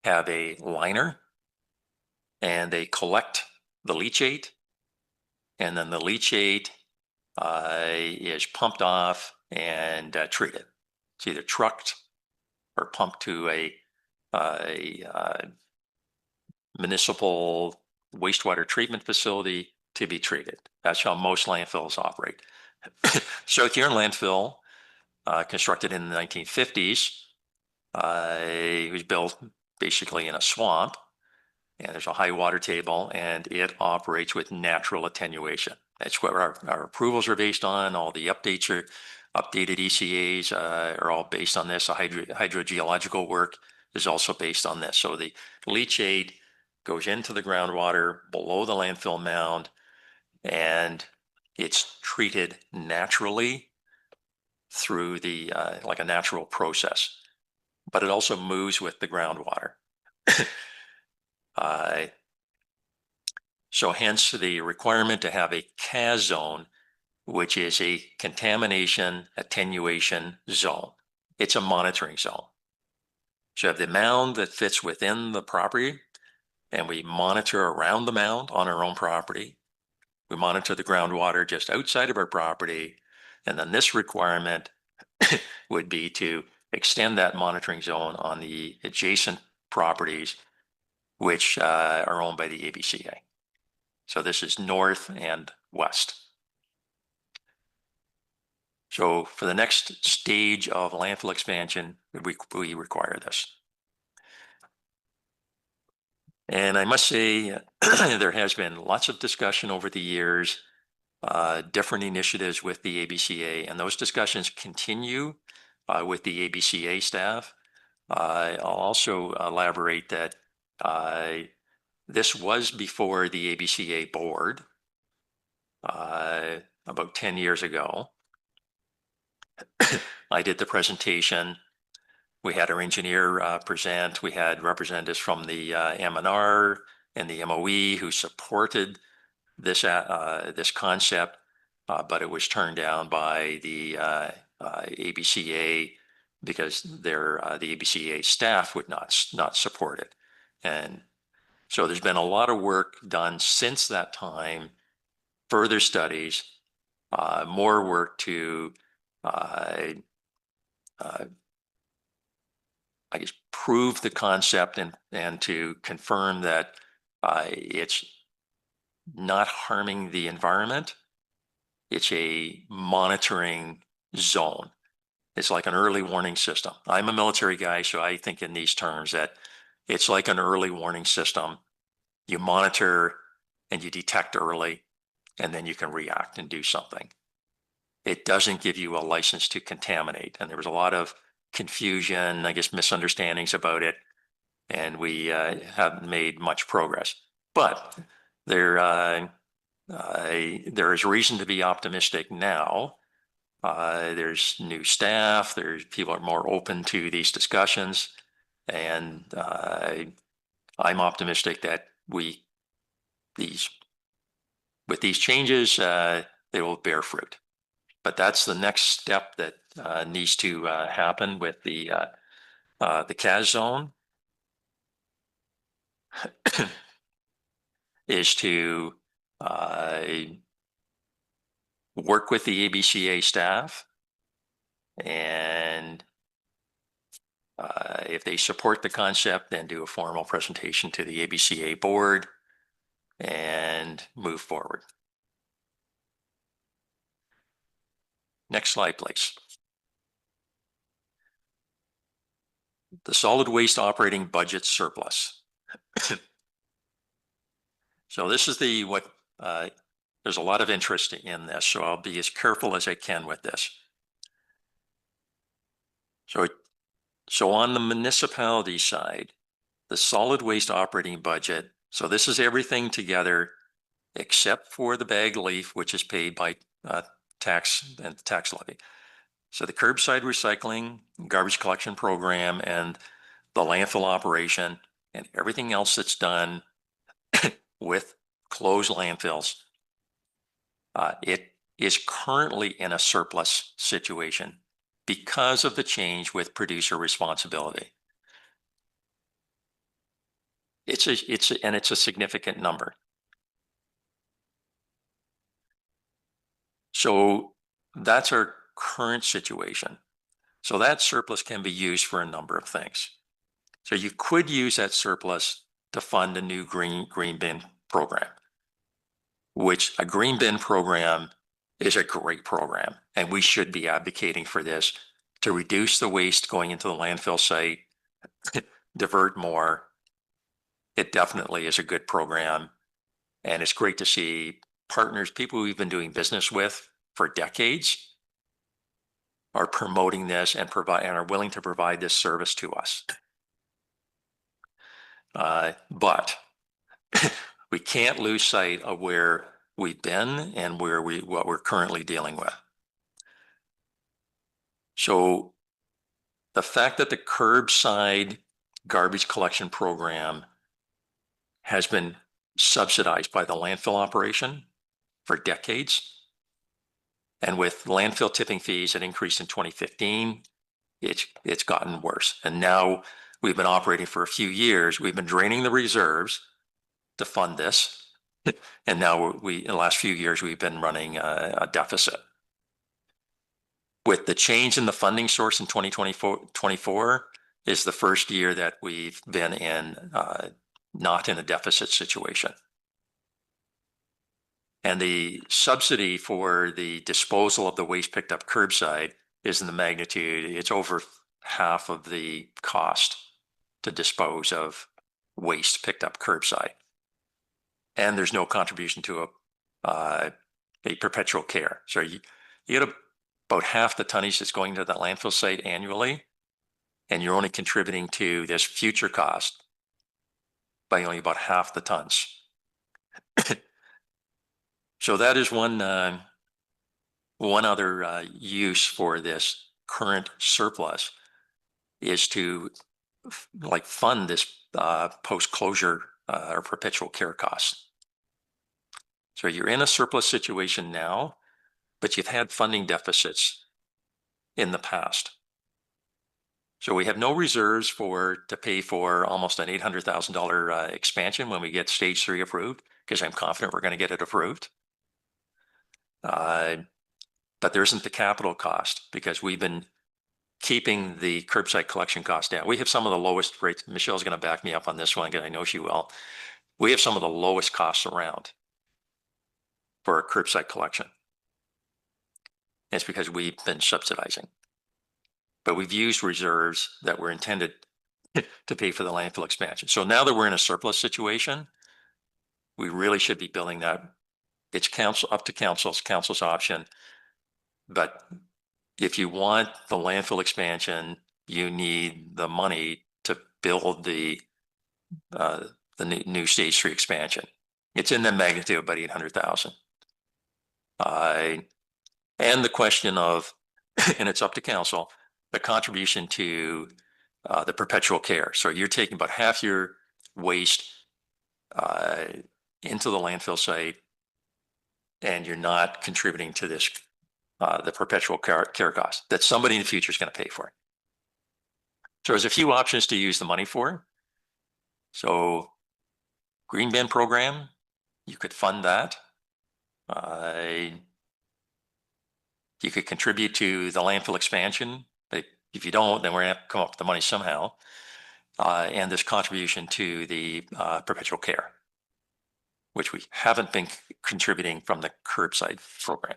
have a liner, and they collect the leachate, and then the leachate is pumped off and treated. It's either trucked or pumped to a municipal wastewater treatment facility to be treated. That's how most landfills operate. South Huron landfill, constructed in the 1950s, it was built basically in a swamp, and there's a high water table, and it operates with natural attenuation. That's what our approvals are based on. All the updated ECAs are all based on this. The hydrogeological work is also based on this. So the leachate goes into the groundwater below the landfill mound, and it's treated naturally through the like a natural process, but it also moves with the groundwater. So hence the requirement to have a CAS zone, which is a contamination attenuation zone. It's a monitoring zone. So you have the mound that fits within the property, and we monitor around the mound on our own property. We monitor the groundwater just outside of our property. And then this requirement would be to extend that monitoring zone on the adjacent properties, which are owned by the ABCA. So this is north and west. So for the next stage of landfill expansion, we require this. And I must say, there has been lots of discussion over the years, different initiatives with the ABCA, and those discussions continue with the ABCA staff. I'll also elaborate that this was before the ABCA board about 10 years ago. I did the presentation. We had our engineer present. We had representatives from the M&R and the MOE who supported this concept, but it was turned down by the ABCA because the ABCA staff would not support it. And so there's been a lot of work done since that time, further studies, more work to I guess prove the concept and to confirm that it's not harming the environment. It's a monitoring zone. It's like an early warning system. I'm a military guy, so I think in these terms that it's like an early warning system. You monitor and you detect early, and then you can react and do something. It doesn't give you a license to contaminate. And there was a lot of confusion, I guess, misunderstandings about it, and we haven't made much progress. But there is reason to be optimistic now. There's new staff. People are more open to these discussions, and I'm optimistic that with these changes, they will bear fruit. But that's the next step that needs to happen with the CAS zone is to work with the ABCA staff, and if they support the concept, then do a formal presentation to the ABCA board and move forward. Next slide, please. The solid waste operating budget surplus. So this is there's a lot of interest in this, so I'll be as careful as I can with this. So on the municipality side, the solid waste operating budget, so this is everything together except for the bag leaf, which is paid by tax and tax levy. So the curbside recycling, garbage collection program, and the landfill operation, and everything else that's done with closed landfills, it is currently in a surplus situation because of the change with producer responsibility. It's a significant number. So that's our current situation. So that surplus can be used for a number of things. So you could use that surplus to fund a new green bin program, which a green bin program is a great program. And we should be advocating for this to reduce the waste going into the landfill site, divert more. It definitely is a good program. And it's great to see partners, people we've been doing business with for decades, are promoting this and are willing to provide this service to us. But we can't lose sight of where we've been and what we're currently dealing with. So the fact that the curbside garbage collection program has been subsidized by the landfill operation for decades, and with landfill tipping fees that increased in 2015, it's gotten worse. And now we've been operating for a few years. We've been draining the reserves to fund this. And now in the last few years, we've been running a deficit. With the change in the funding source in 2024 is the first year that we've been not in a deficit situation. And the subsidy for the disposal of the waste picked up curbside is in the magnitude, it's over half of the cost to dispose of waste picked up curbside. And there's no contribution to a perpetual care. So you get about half the tonnage that's going to that landfill site annually, and you're only contributing to this future cost by only about half the tons. So that is one other use for this current surplus is to fund this post-closure or perpetual care costs. So you're in a surplus situation now, but you've had funding deficits in the past. So we have no reserves to pay for almost an $800,000 expansion when we get stage 3 approved, because I'm confident we're going to get it approved. But there isn't the capital cost because we've been keeping the curbside collection cost down. We have some of the lowest rates. Michelle's going to back me up on this one because I know she will. We have some of the lowest costs around for our curbside collection. It's because we've been subsidizing. But we've used reserves that were intended to pay for the landfill expansion. So now that we're in a surplus situation, we really should be building that. It's up to council's option. But if you want the landfill expansion, you need the money to build the new stage 3 expansion. It's in the magnitude of about 800,000. And the question of, and it's up to council, the contribution to the perpetual care. So you're taking about half your waste into the landfill site, and you're not contributing to this, the perpetual care cost that somebody in the future is going to pay for. So there's a few options to use the money for. So green bin program, you could fund that. You could contribute to the landfill expansion, but if you don't, then we're going to have to come up with the money somehow. And this contribution to the perpetual care, which we haven't been contributing from the curbside program.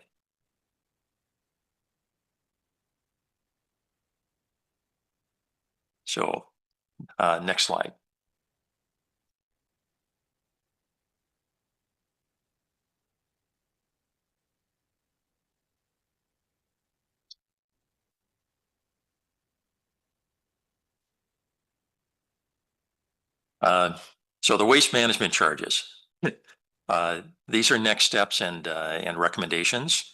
So next slide. So the waste management charges. These are next steps and recommendations.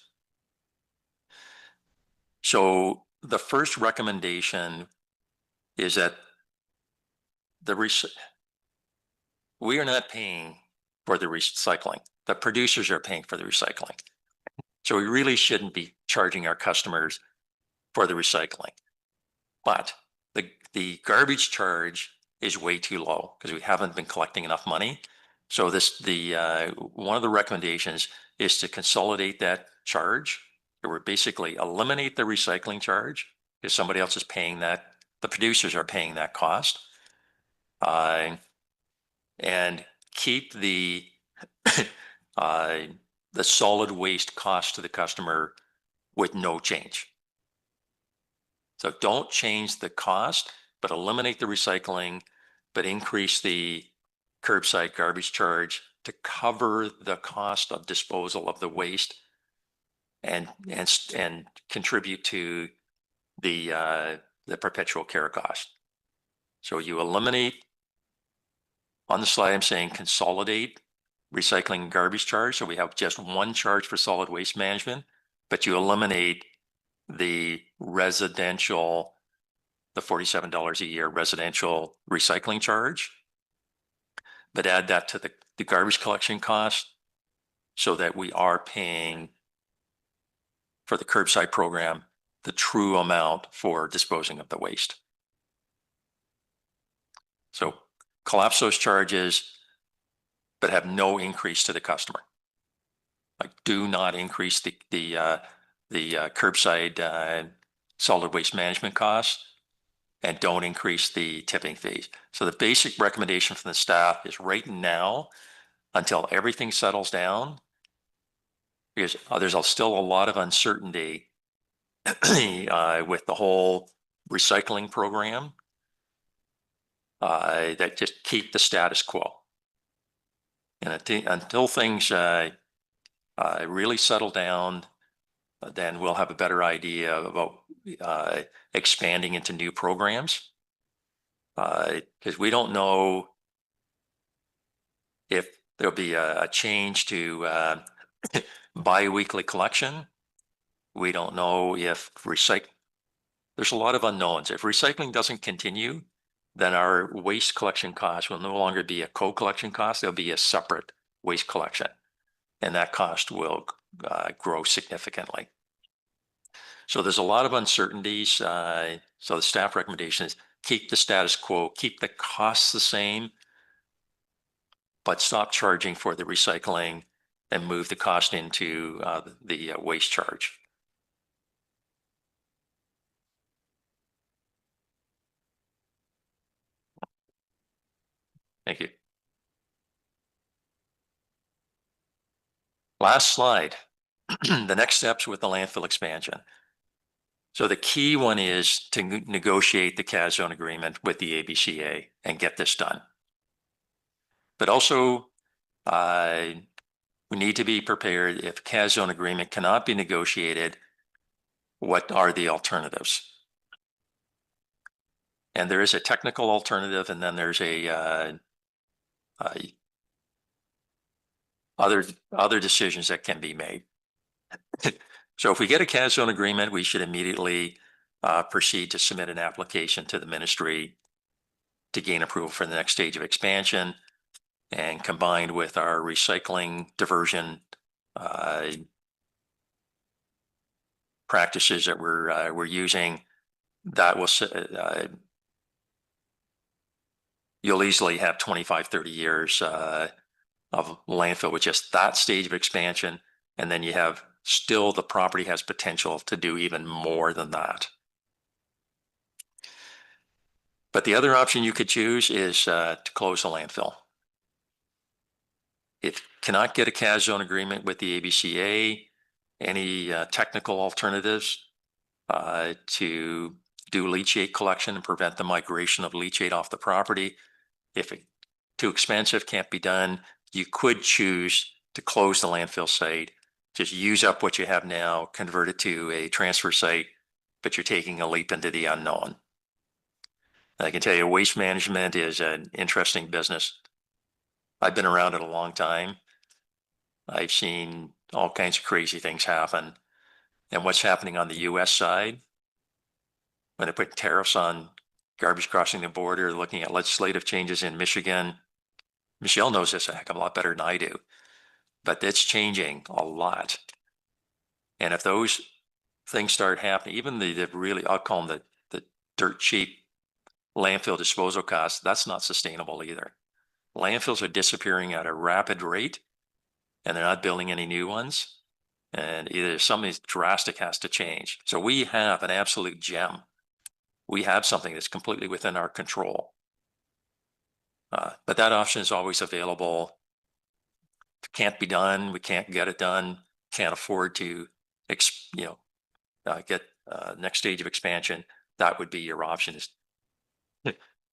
So the first recommendation is that we are not paying for the recycling. The producers are paying for the recycling. So we really shouldn't be charging our customers for the recycling. But the garbage charge is way too low because we haven't been collecting enough money. So one of the recommendations is to consolidate that charge. Or basically eliminate the recycling charge because somebody else is paying that. The producers are paying that cost. And keep the solid waste cost to the customer with no change. So don't change the cost, but eliminate the recycling, but increase the curbside garbage charge to cover the cost of disposal of the waste and contribute to the perpetual care cost. So you eliminate, on the slide I'm saying consolidate recycling and garbage charge. So we have just one charge for solid waste management, but you eliminate the residential, the $47 a year residential recycling charge, but add that to the garbage collection cost so that we are paying for the curbside program the true amount for disposing of the waste. So collapse those charges, but have no increase to the customer. Like do not increase the curbside solid waste management costs, and don't increase the tipping fees. So the basic recommendation from the staff is right now, until everything settles down, because there's still a lot of uncertainty with the whole recycling program, that just keep the status quo. And until things really settle down, then we'll have a better idea about expanding into new programs. Because we don't know if there'll be a change to bi-weekly collection. We don't know if there's a lot of unknowns. If recycling doesn't continue, then our waste collection cost will no longer be a co-collection cost. There'll be a separate waste collection, and that cost will grow significantly. So there's a lot of uncertainties. So the staff recommendation is keep the status quo, keep the costs the same, but stop charging for the recycling and move the cost into the waste charge. Thank you. Last slide. The next steps with the landfill expansion. So the key one is to negotiate the CAS zone agreement with the ABCA and get this done. But also, we need to be prepared if CAS zone agreement cannot be negotiated, what are the alternatives? And there is a technical alternative, and then there's other decisions that can be made. So if we get a CAS zone agreement, we should immediately proceed to submit an application to the ministry to gain approval for the next stage of expansion. And combined with our recycling diversion practices that we're using, that will you'll easily have 25, 30 years of landfill with just that stage of expansion. And then you have still the property has potential to do even more than that. But the other option you could choose is to close the landfill. If you cannot get a CAS zone agreement with the ABCA, any technical alternatives to do leachate collection and prevent the migration of leachate off the property. If it's too expensive, can't be done, you could choose to close the landfill site, just use up what you have now, convert it to a transfer site, but you're taking a leap into the unknown. I can tell you waste management is an interesting business. I've been around it a long time. I've seen all kinds of crazy things happen. And what's happening on the US side, when they put tariffs on garbage crossing the border, looking at legislative changes in Michigan. Michelle knows this a heck of a lot better than I do, but it's changing a lot. And if those things start happening, even the really, I'll call them the dirt cheap landfill disposal costs, that's not sustainable either. Landfills are disappearing at a rapid rate and they're not building any new ones. And either something drastic has to change. So we have an absolute gem. We have something that's completely within our control. But that option is always available. If it can't be done, we can't get it done, can't afford to, get next stage of expansion. That would be your option, is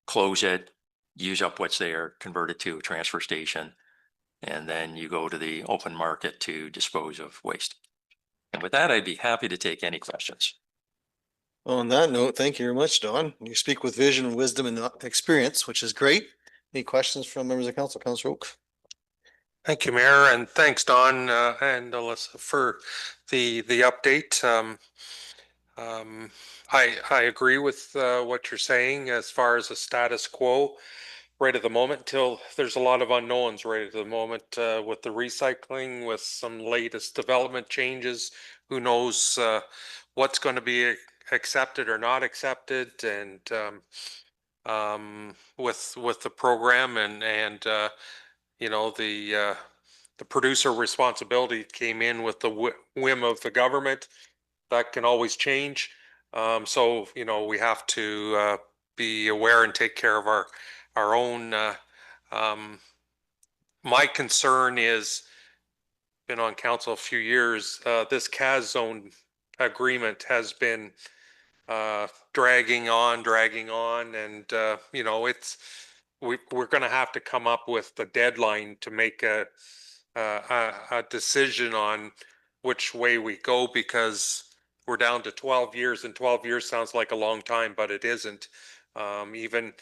close it, use up what's there, convert it to a transfer station, and then you go to the open market to dispose of waste. And with that, I'd be happy to take any questions. On that note, thank you very much, Don. You speak with vision, wisdom, and experience, which is great. Any questions from members of council? Councillor Oak. Thank you, Mayor, and thanks, Don and Alyssa, for the update. I agree with what you're saying as far as the status quo right at the moment, until there's a lot of unknowns right at the moment with the recycling, with some latest development changes. Who knows what's going to be accepted or not accepted, and with the program and the producer responsibility came in with the whim of the government. That can always change. So we have to be aware and take care of our own. My concern is, been on council a few years, this CAS zone agreement has been dragging on, and we're going to have to come up with the deadline to make a decision on which way we go, because we're down to 12 years, and 12 years sounds like a long time, but it isn't. Even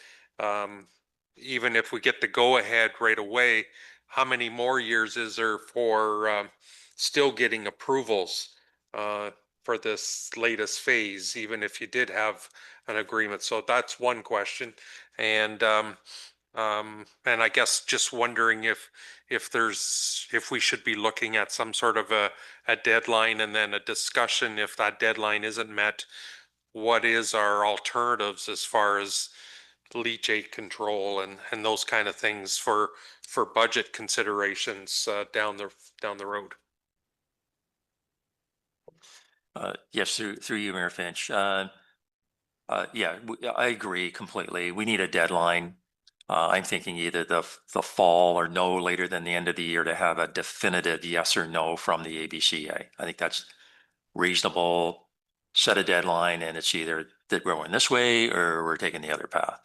if we get the go ahead right away, how many more years is there for still getting approvals for this latest phase, even if you did have an agreement? So that's one question. And I guess just wondering if we should be looking at some sort of a deadline, and then a discussion if that deadline isn't met, what is our alternatives as far as leachate control and those kind of things for budget considerations down the road. Yes, through you, Mayor Finch. Yeah, I agree completely. We need a deadline. I'm thinking either the fall or no later than the end of the year to have a definitive yes or no from the ABCA. I think that's reasonable. Set a deadline, and it's either that we're going this way or we're taking the other path.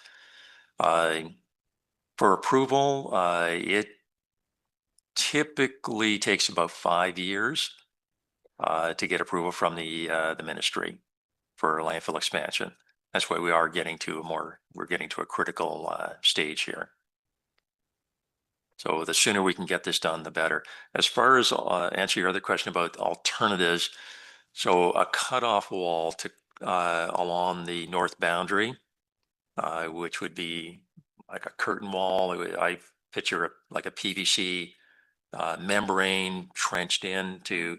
For approval, it typically takes about 5 years to get approval from the ministry for landfill expansion. That's why we are getting to a critical stage here. So the sooner we can get this done, the better. As far as answer your other question about alternatives, so a cutoff wall to along the north boundary which would be like a curtain wall. I picture like a PVC membrane trenched in to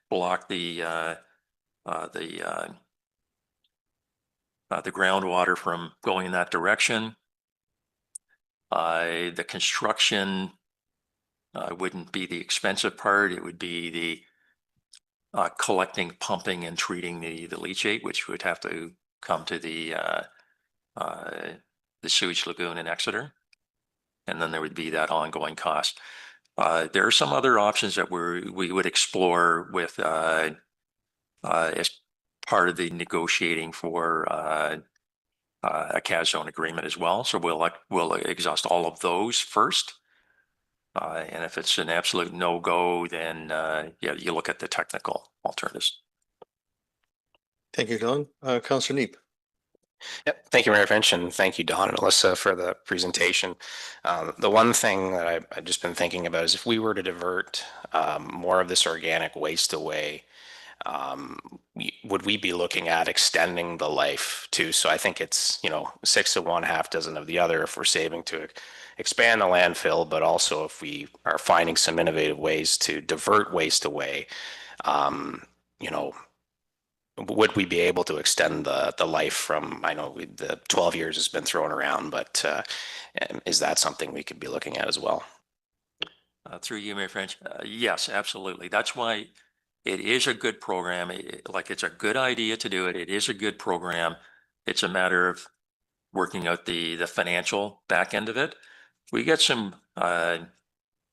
block the groundwater from going in that direction. The construction wouldn't be the expensive part. It would be the collecting, pumping, and treating the leachate, which would have to come to the sewage lagoon in Exeter. And then there would be that ongoing cost. There are some other options that we would explore with as part of the negotiating for a CAS zone agreement as well. So we'll exhaust all of those first. And if it's an absolute no-go, then yeah, you look at the technical alternatives. Thank you, Don. Councillor Neep. Yep. Thank you, Mayor Finch, and thank you, Don and Alyssa, for the presentation. The one thing that I've just been thinking about is if we were to divert more of this organic waste away, would we be looking at extending the life too? So I think it's, 6 of one, half dozen of the other if we're saving to expand the landfill, but also if we are finding some innovative ways to divert waste away, would we be able to extend the life from, I know the 12 years has been thrown around, but is that something we could be looking at as well? Through you, Mayor French. Yes, absolutely. That's why it is a good program. It's a good idea to do it. It is a good program. It's a matter of working out the financial back end of it. We got some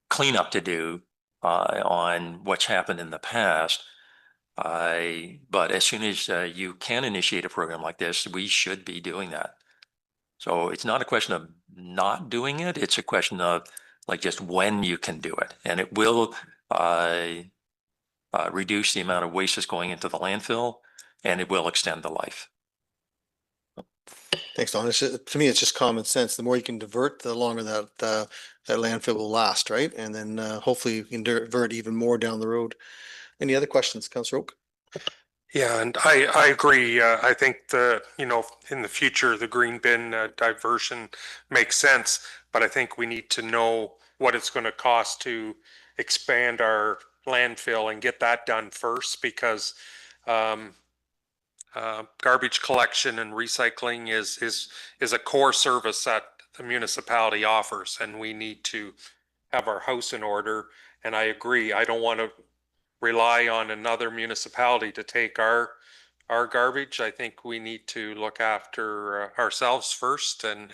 cleanup to do on what's happened in the past. But as soon as you can initiate a program like this, we should be doing that. So it's not a question of not doing it. It's a question of just when you can do it. And it will reduce the amount of waste that's going into the landfill, and it will extend the life. Thanks, Don. To me, it's just common sense. The more you can divert, the longer that landfill will last, right? And then hopefully you can divert even more down the road. Any other questions, Councillor Oak? Yeah, and I agree. I think in the future, the green bin diversion makes sense, but I think we need to know what it's going to cost to expand our landfill and get that done first, because garbage collection and recycling is a core service that the municipality offers, and we need to have our house in order. And I agree, I don't want to rely on another municipality to take our garbage. I think we need to look after ourselves first, and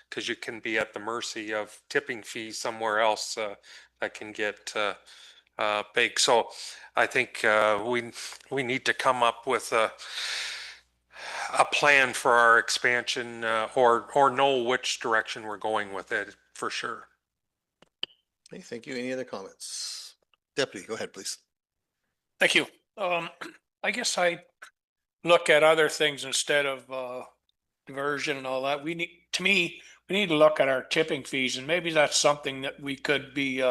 because you can be at the mercy of tipping fees somewhere else that can get big. So I think we need to come up with a plan for our expansion, or know which direction we're going with it for sure. Okay, thank you. Any other comments? Deputy, go ahead, please. Thank you. I guess I look at other things instead of diversion and all that. We need to look at our tipping fees, and maybe that's something that we could be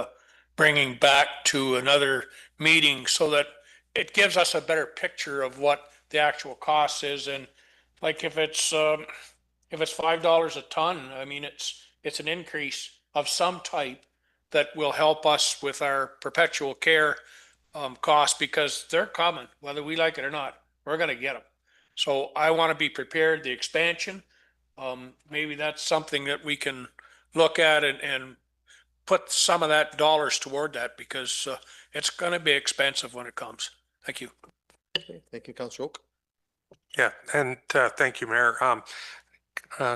bringing back to another meeting so that it gives us a better picture of what the actual cost is. And like if it's $5 a ton, I mean, it's an increase of some type that will help us with our perpetual care costs, because they're coming, whether we like it or not. We're going to get them. So I want to be prepared. The expansion, maybe that's something that we can look at and put some of that dollars toward that, because it's going to be expensive when it comes. Thank you. Okay, thank you, Councillor Oak. Yeah, and thank you, Mayor.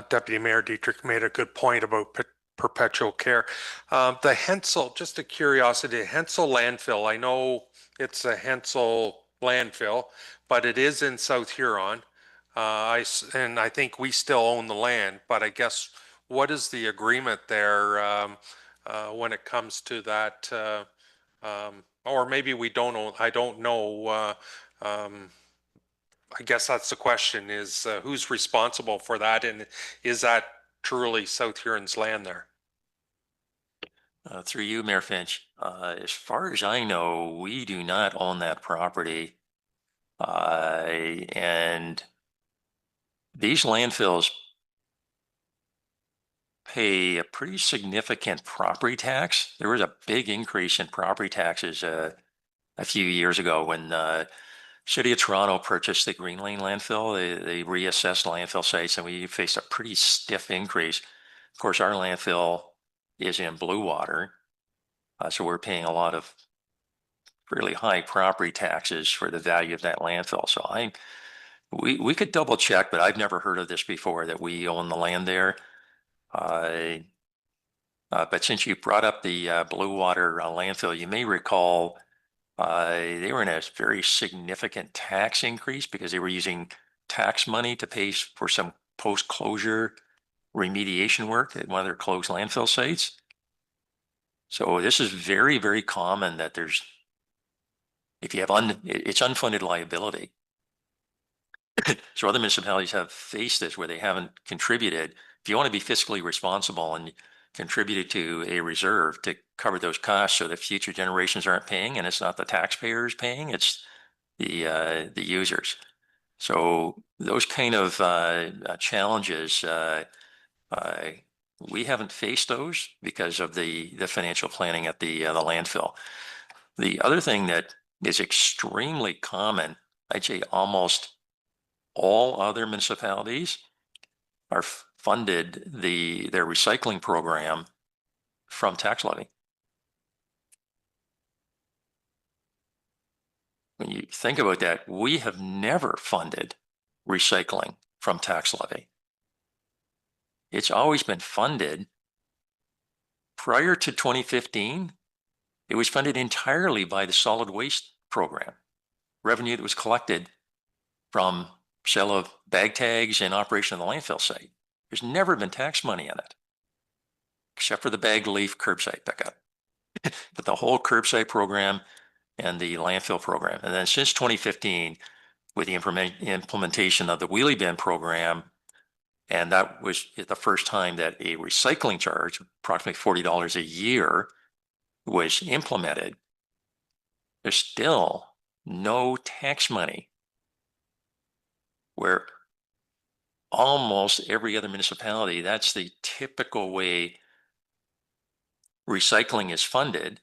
Deputy Mayor Dietrich made a good point about perpetual care. The Hensel, just a curiosity, Hensel landfill, I know it's a Hensel landfill, but it is in South Huron. And I think we still own the land, but I guess what is the agreement there when it comes to that? Or maybe we don't own, I don't know. I guess that's the question, is who's responsible for that, and is that truly South Huron's land there? Through you, Mayor Finch. As far as I know, we do not own that property. And these landfills pay a pretty significant property tax. There was a big increase in property taxes a few years ago when City of Toronto purchased the Green Lane landfill. They reassessed landfill sites, and we faced a pretty stiff increase. Of course, our landfill is in Blue Water, so we're paying a lot of really high property taxes for the value of that landfill. So we could double check, but I've never heard of this before, that we own the land there. But since you brought up the Blue Water landfill, you may recall they were in a very significant tax increase because they were using tax money to pay for some post-closure remediation work at one of their closed landfill sites. So this is very, very common that there's, if you have it's unfunded liability. So other municipalities have faced this where they haven't contributed. If you want to be fiscally responsible and contributed to a reserve to cover those costs so that future generations aren't paying, and it's not the taxpayers paying, it's the users. So those kind of challenges, we haven't faced those because of the financial planning at the landfill. The other thing that is extremely common, I'd say almost all other municipalities are funded their recycling program from tax levy. When you think about that, we have never funded recycling from tax levy. It's always been funded. Prior to 2015, it was funded entirely by the solid waste program, revenue that was collected from sale of bag tags and operation of the landfill site. There's never been tax money in it, except for the bag leaf curbside pickup. But the whole curbside program and the landfill program. And then since 2015, with the implementation of the wheelie bin program, and that was the first time that a recycling charge, approximately $40 a year, was implemented, there's still no tax money, where almost every other municipality, that's the typical way recycling is funded,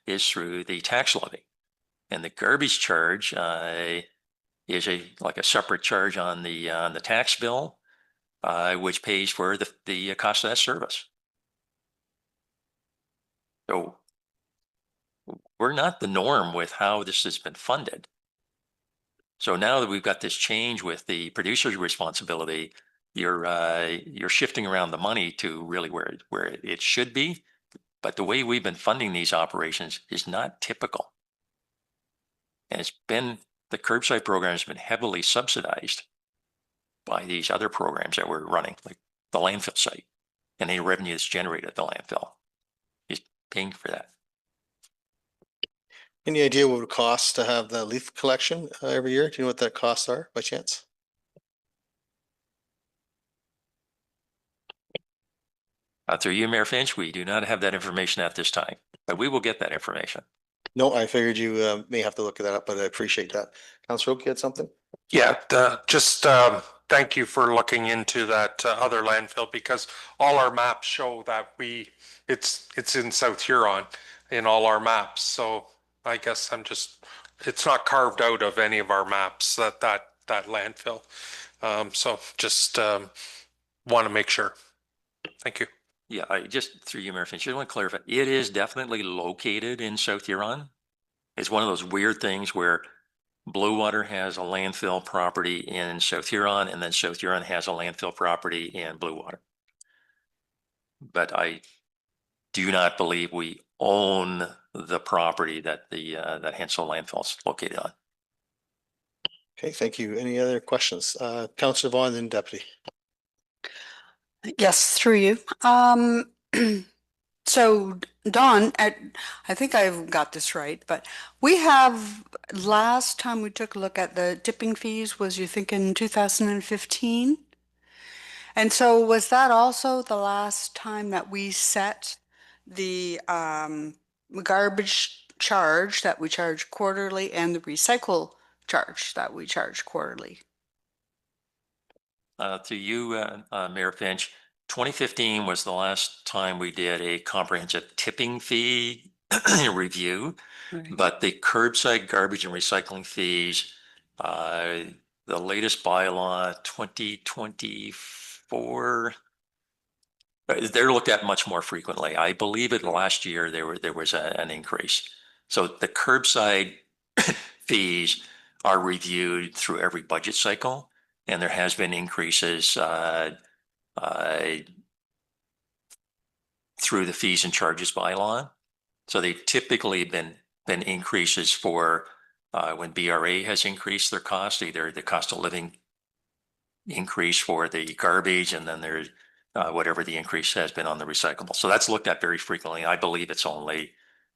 is through the tax levy. And the garbage charge is like a separate charge on the tax bill, which pays for the cost of that service. So we're not the norm with how this has been funded. So now that we've got this change with the producer's responsibility, you're shifting around the money to really where it should be. But the way we've been funding these operations is not typical. And it's been, the curbside program has been heavily subsidized by these other programs that we're running, like the landfill site, and any revenue that's generated at the landfill is paying for that. Any idea what it would cost to have the leaf collection every year? Do you know what that costs are by chance? Through you, Mayor Finch, we do not have that information at this time, but we will get that information. No, I figured you may have to look that up, but I appreciate that. Councilor Oak, you had something? Yeah, just thank you for looking into that other landfill, because all our maps show that it's in South Huron in all our maps. So I guess it's not carved out of any of our maps, that landfill. So just want to make sure. Thank you. Yeah, I just through you, Mayor Finch, I just want to clarify. It is definitely located in South Huron. It's one of those weird things where Blue Water has a landfill property in South Huron, and then South Huron has a landfill property in Blue Water. But I do not believe we own the property that that Hensel landfill is located on. Okay, thank you. Any other questions? Councilor Vaughn, then Deputy. Yes, through you. So Dawn, I think I've got this right, but we have, last time we took a look at the tipping fees was, you think, in 2015? And so was that also the last time that we set the garbage charge that we charge quarterly and the recycle charge that we charge quarterly? To you, Mayor Finch, 2015 was the last time we did a comprehensive tipping fee review, but the curbside garbage and recycling fees, the latest bylaw 2024, they're looked at much more frequently. I believe it last year there was an increase. So the curbside fees are reviewed through every budget cycle, and there has been increases through the fees and charges bylaw. So they've typically been increases for when BRA has increased their cost, either the cost of living increase for the garbage, and then there's whatever the increase has been on the recyclable. So that's looked at very frequently. I believe it's only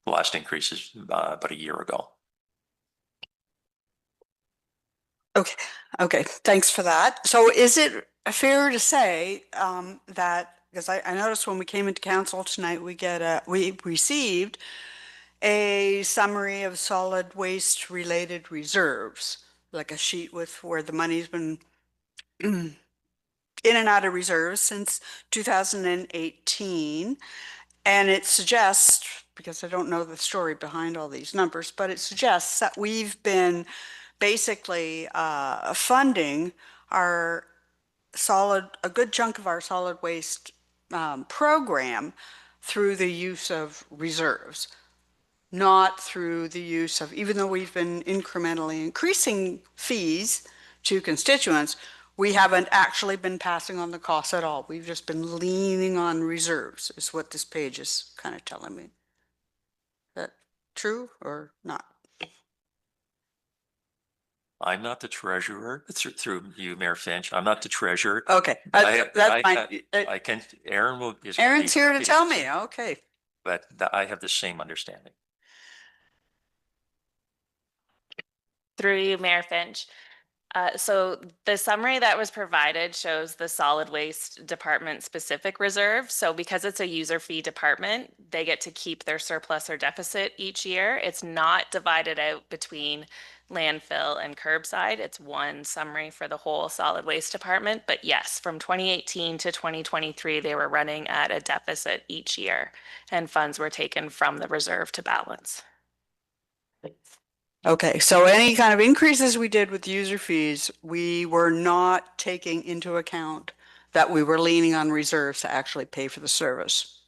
the last increase is about a year ago. Okay, thanks for that. So is it fair to say that, because I noticed when we came into council tonight, we received a summary of solid waste related reserves, like a sheet with where the money's been in and out of reserves since 2018. And it suggests, because I don't know the story behind all these numbers, but it suggests that we've been basically funding a good chunk of our solid waste program through the use of reserves, not through the use of, even though we've been incrementally increasing fees to constituents, we haven't actually been passing on the costs at all. We've just been leaning on reserves, is what this page is kind of telling me. Is that true or not? I'm not the treasurer, through you, Mayor Finch. I'm not the treasurer. Okay, that's fine. I can, Aaron is. Aaron's here to tell me, okay. But I have the same understanding. Through you, Mayor Finch. So the summary that was provided shows the solid waste department specific reserve. So because it's a user fee department, they get to keep their surplus or deficit each year. It's not divided out between landfill and curbside. It's one summary for the whole solid waste department. But yes, from 2018 to 2023, they were running at a deficit each year, and funds were taken from the reserve to balance. Okay, so any kind of increases we did with user fees, we were not taking into account that we were leaning on reserves to actually pay for the service.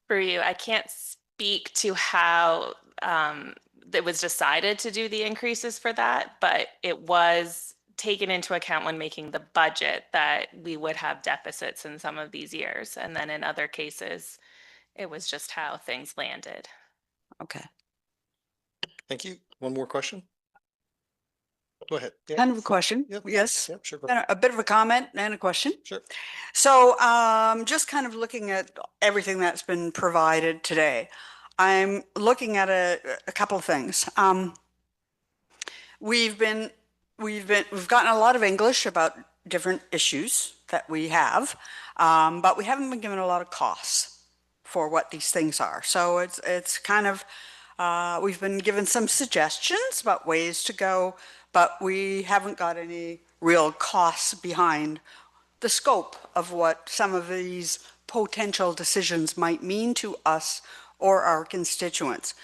For you, I can't speak to how it was decided to do the increases for that, but it was taken into account when making the budget that we would have deficits in some of these years. And then in other cases, it was just how things landed. Okay. Thank you. One more question? Go ahead. Yeah. Kind of a question. Yep. Yes. Yep, sure. And a bit of a comment and a question. Sure. So just kind of looking at everything that's been provided today, I'm looking at a couple of things. We've gotten a lot of English about different issues that we have, but we haven't been given a lot of costs for what these things are. So it's kind of, we've been given some suggestions about ways to go, but we haven't got any real costs behind the scope of what some of these potential decisions might mean to us or our constituents.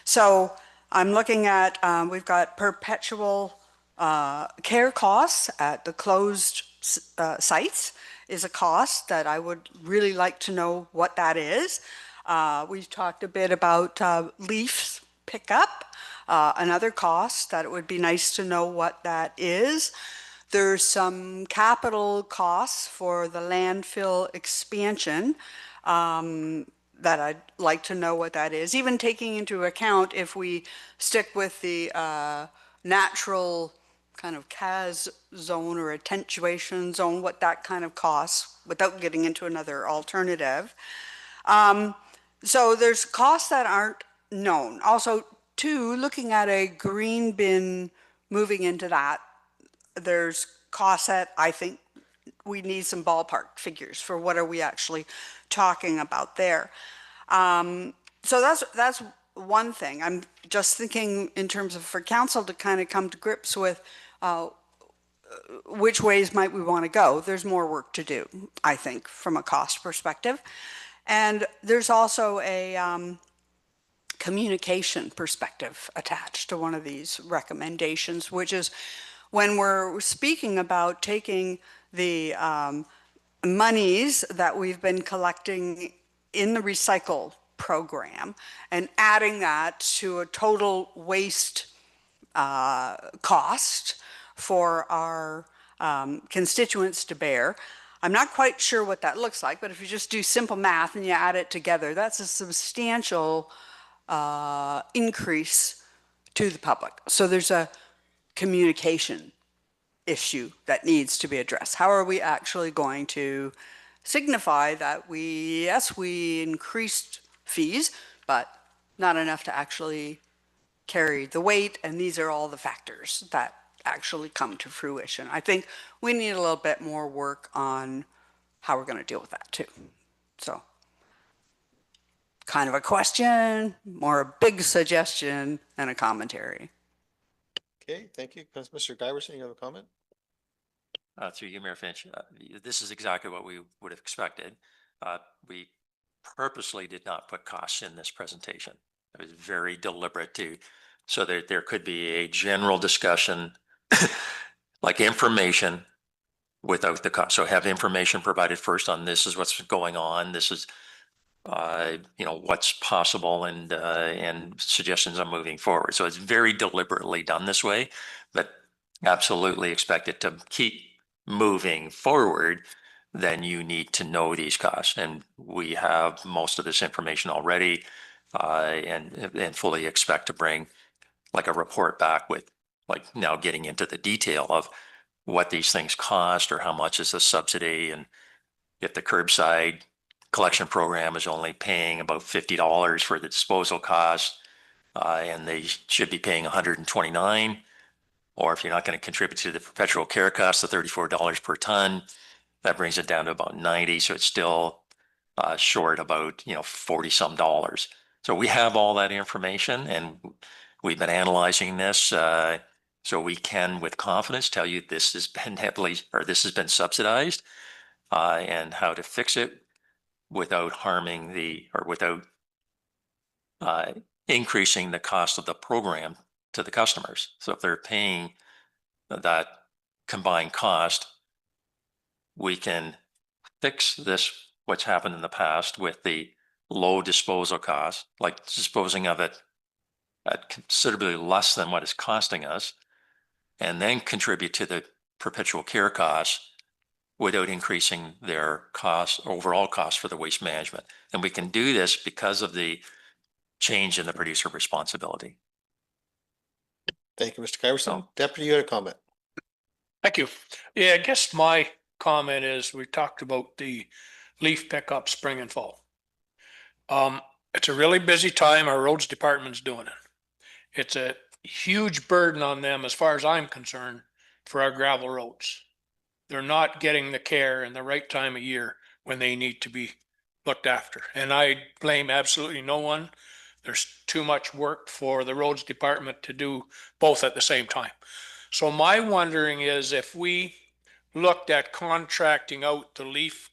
So I'm looking at, we've got perpetual care costs at the closed sites is a cost that I would really like to know what that is. We've talked a bit about leaf pickup, another cost that it would be nice to know what that is. There's some capital costs for the landfill expansion that I'd like to know what that is, even taking into account if we stick with the natural kind of CAS zone or attenuation zone, what that kind of costs without getting into another alternative. So there's costs that aren't known. Also, too, looking at a green bin, moving into that, there's costs that I think we need some ballpark figures for what are we actually talking about there. So that's one thing. I'm just thinking in terms of for council to kind of come to grips with which ways might we want to go? There's more work to do, I think, from a cost perspective. And there's also a communication perspective attached to one of these recommendations, which is when we're speaking about taking the monies that we've been collecting in the recycle program and adding that to a total waste cost for our constituents to bear. I'm not quite sure what that looks like, but if you just do simple math and you add it together, that's a substantial increase to the public. So there's a communication issue that needs to be addressed. How are we actually going to signify that yes, we increased fees, but not enough to actually carry the weight, and these are all the factors that actually come to fruition. I think we need a little bit more work on how we're going to deal with that too. So kind of a question, more a big suggestion and a commentary. Okay, thank you. Mr. Giverson, you have a comment? Through you, Mayor Finch, this is exactly what we would have expected. We purposely did not put costs in this presentation. It was very deliberate so that there could be a general discussion, like information without the cost. So have information provided first on this is what's going on. This is, what's possible and suggestions on moving forward. So it's very deliberately done this way, but absolutely expect it to keep moving forward. Then you need to know these costs, and we have most of this information already, and fully expect to bring like a report back with like now getting into the detail of what these things cost or how much is the subsidy, and if the curbside collection program is only paying about $50 for the disposal cost, and they should be paying $129, or if you're not going to contribute to the perpetual care cost of $34 per ton, that brings it down to about 90. So it's still short about 40 some dollars. So we have all that information, and we've been analyzing this, so we can with confidence tell you this has been subsidized, and how to fix it without harming without increasing the cost of the program to the customers. So if they're paying that combined cost, we can fix what's happened in the past with the low disposal cost, like disposing of it at considerably less than what it's costing us, and then contribute to the perpetual care costs without increasing their overall cost for the waste management. And we can do this because of the change in the producer responsibility. Thank you, Mr. Giverson. Deputy, you had a comment? Thank you. Yeah, I guess my comment is we talked about the leaf pickup spring and fall. It's a really busy time. Our roads department's doing it. It's a huge burden on them as far as I'm concerned for our gravel roads. They're not getting the care in the right time of year when they need to be looked after. And I blame absolutely no one. There's too much work for the roads department to do both at the same time. So my wondering is if we looked at contracting out the leaf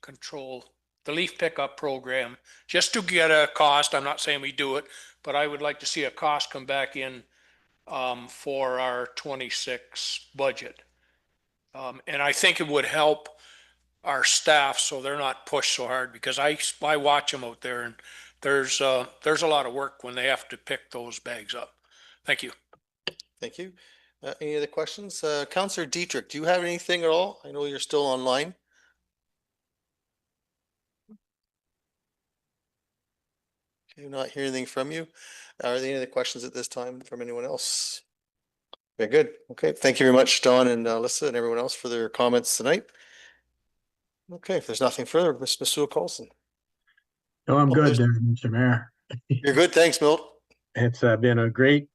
pickup program just to get a cost. I'm not saying we do it, but I would like to see a cost come back in for our 26 budget. And I think it would help our staff so they're not pushed so hard, because I watch them out there, and there's a lot of work when they have to pick those bags up. Thank you. Thank you. Any other questions? Councillor Dietrich, do you have anything at all? I know you're still online. Okay, not hearing anything from you. Are there any other questions at this time from anyone else? Very good. Okay, thank you very much, Don and Alyssa and everyone else for their comments tonight. Okay, if there's nothing further, Ms. Carlson. No, I'm good there, Mr. Mayor. You're good. Thanks, Milt. It's been a great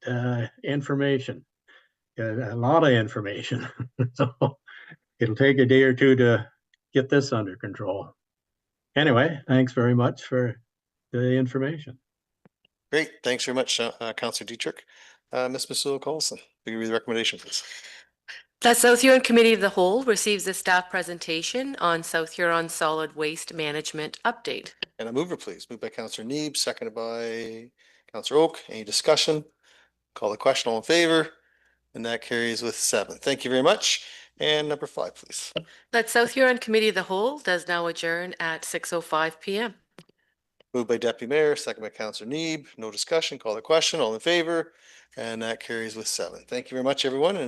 information, a lot of information. So it'll take a day or two to get this under control. Anyway, thanks very much for the information. Great. Thanks very much, Councillor Dietrich. Ms. Carlson, will you read the recommendation, please? The South Huron Committee of the Whole receives a staff presentation on South Huron Solid Waste Management Update. And a mover, please. Moved by Counselor Neeb, seconded by Counselor Oak. Any discussion? Call the question. All in favor? And that carries with 7. Thank you very much. And number 5, please. That South Huron Committee of the Whole does now adjourn at 6:05 PM. Moved by Deputy Mayor, second by Counselor Neeb. No discussion. Call the question. All in favor? And that carries with 7. Thank you very much, everyone. And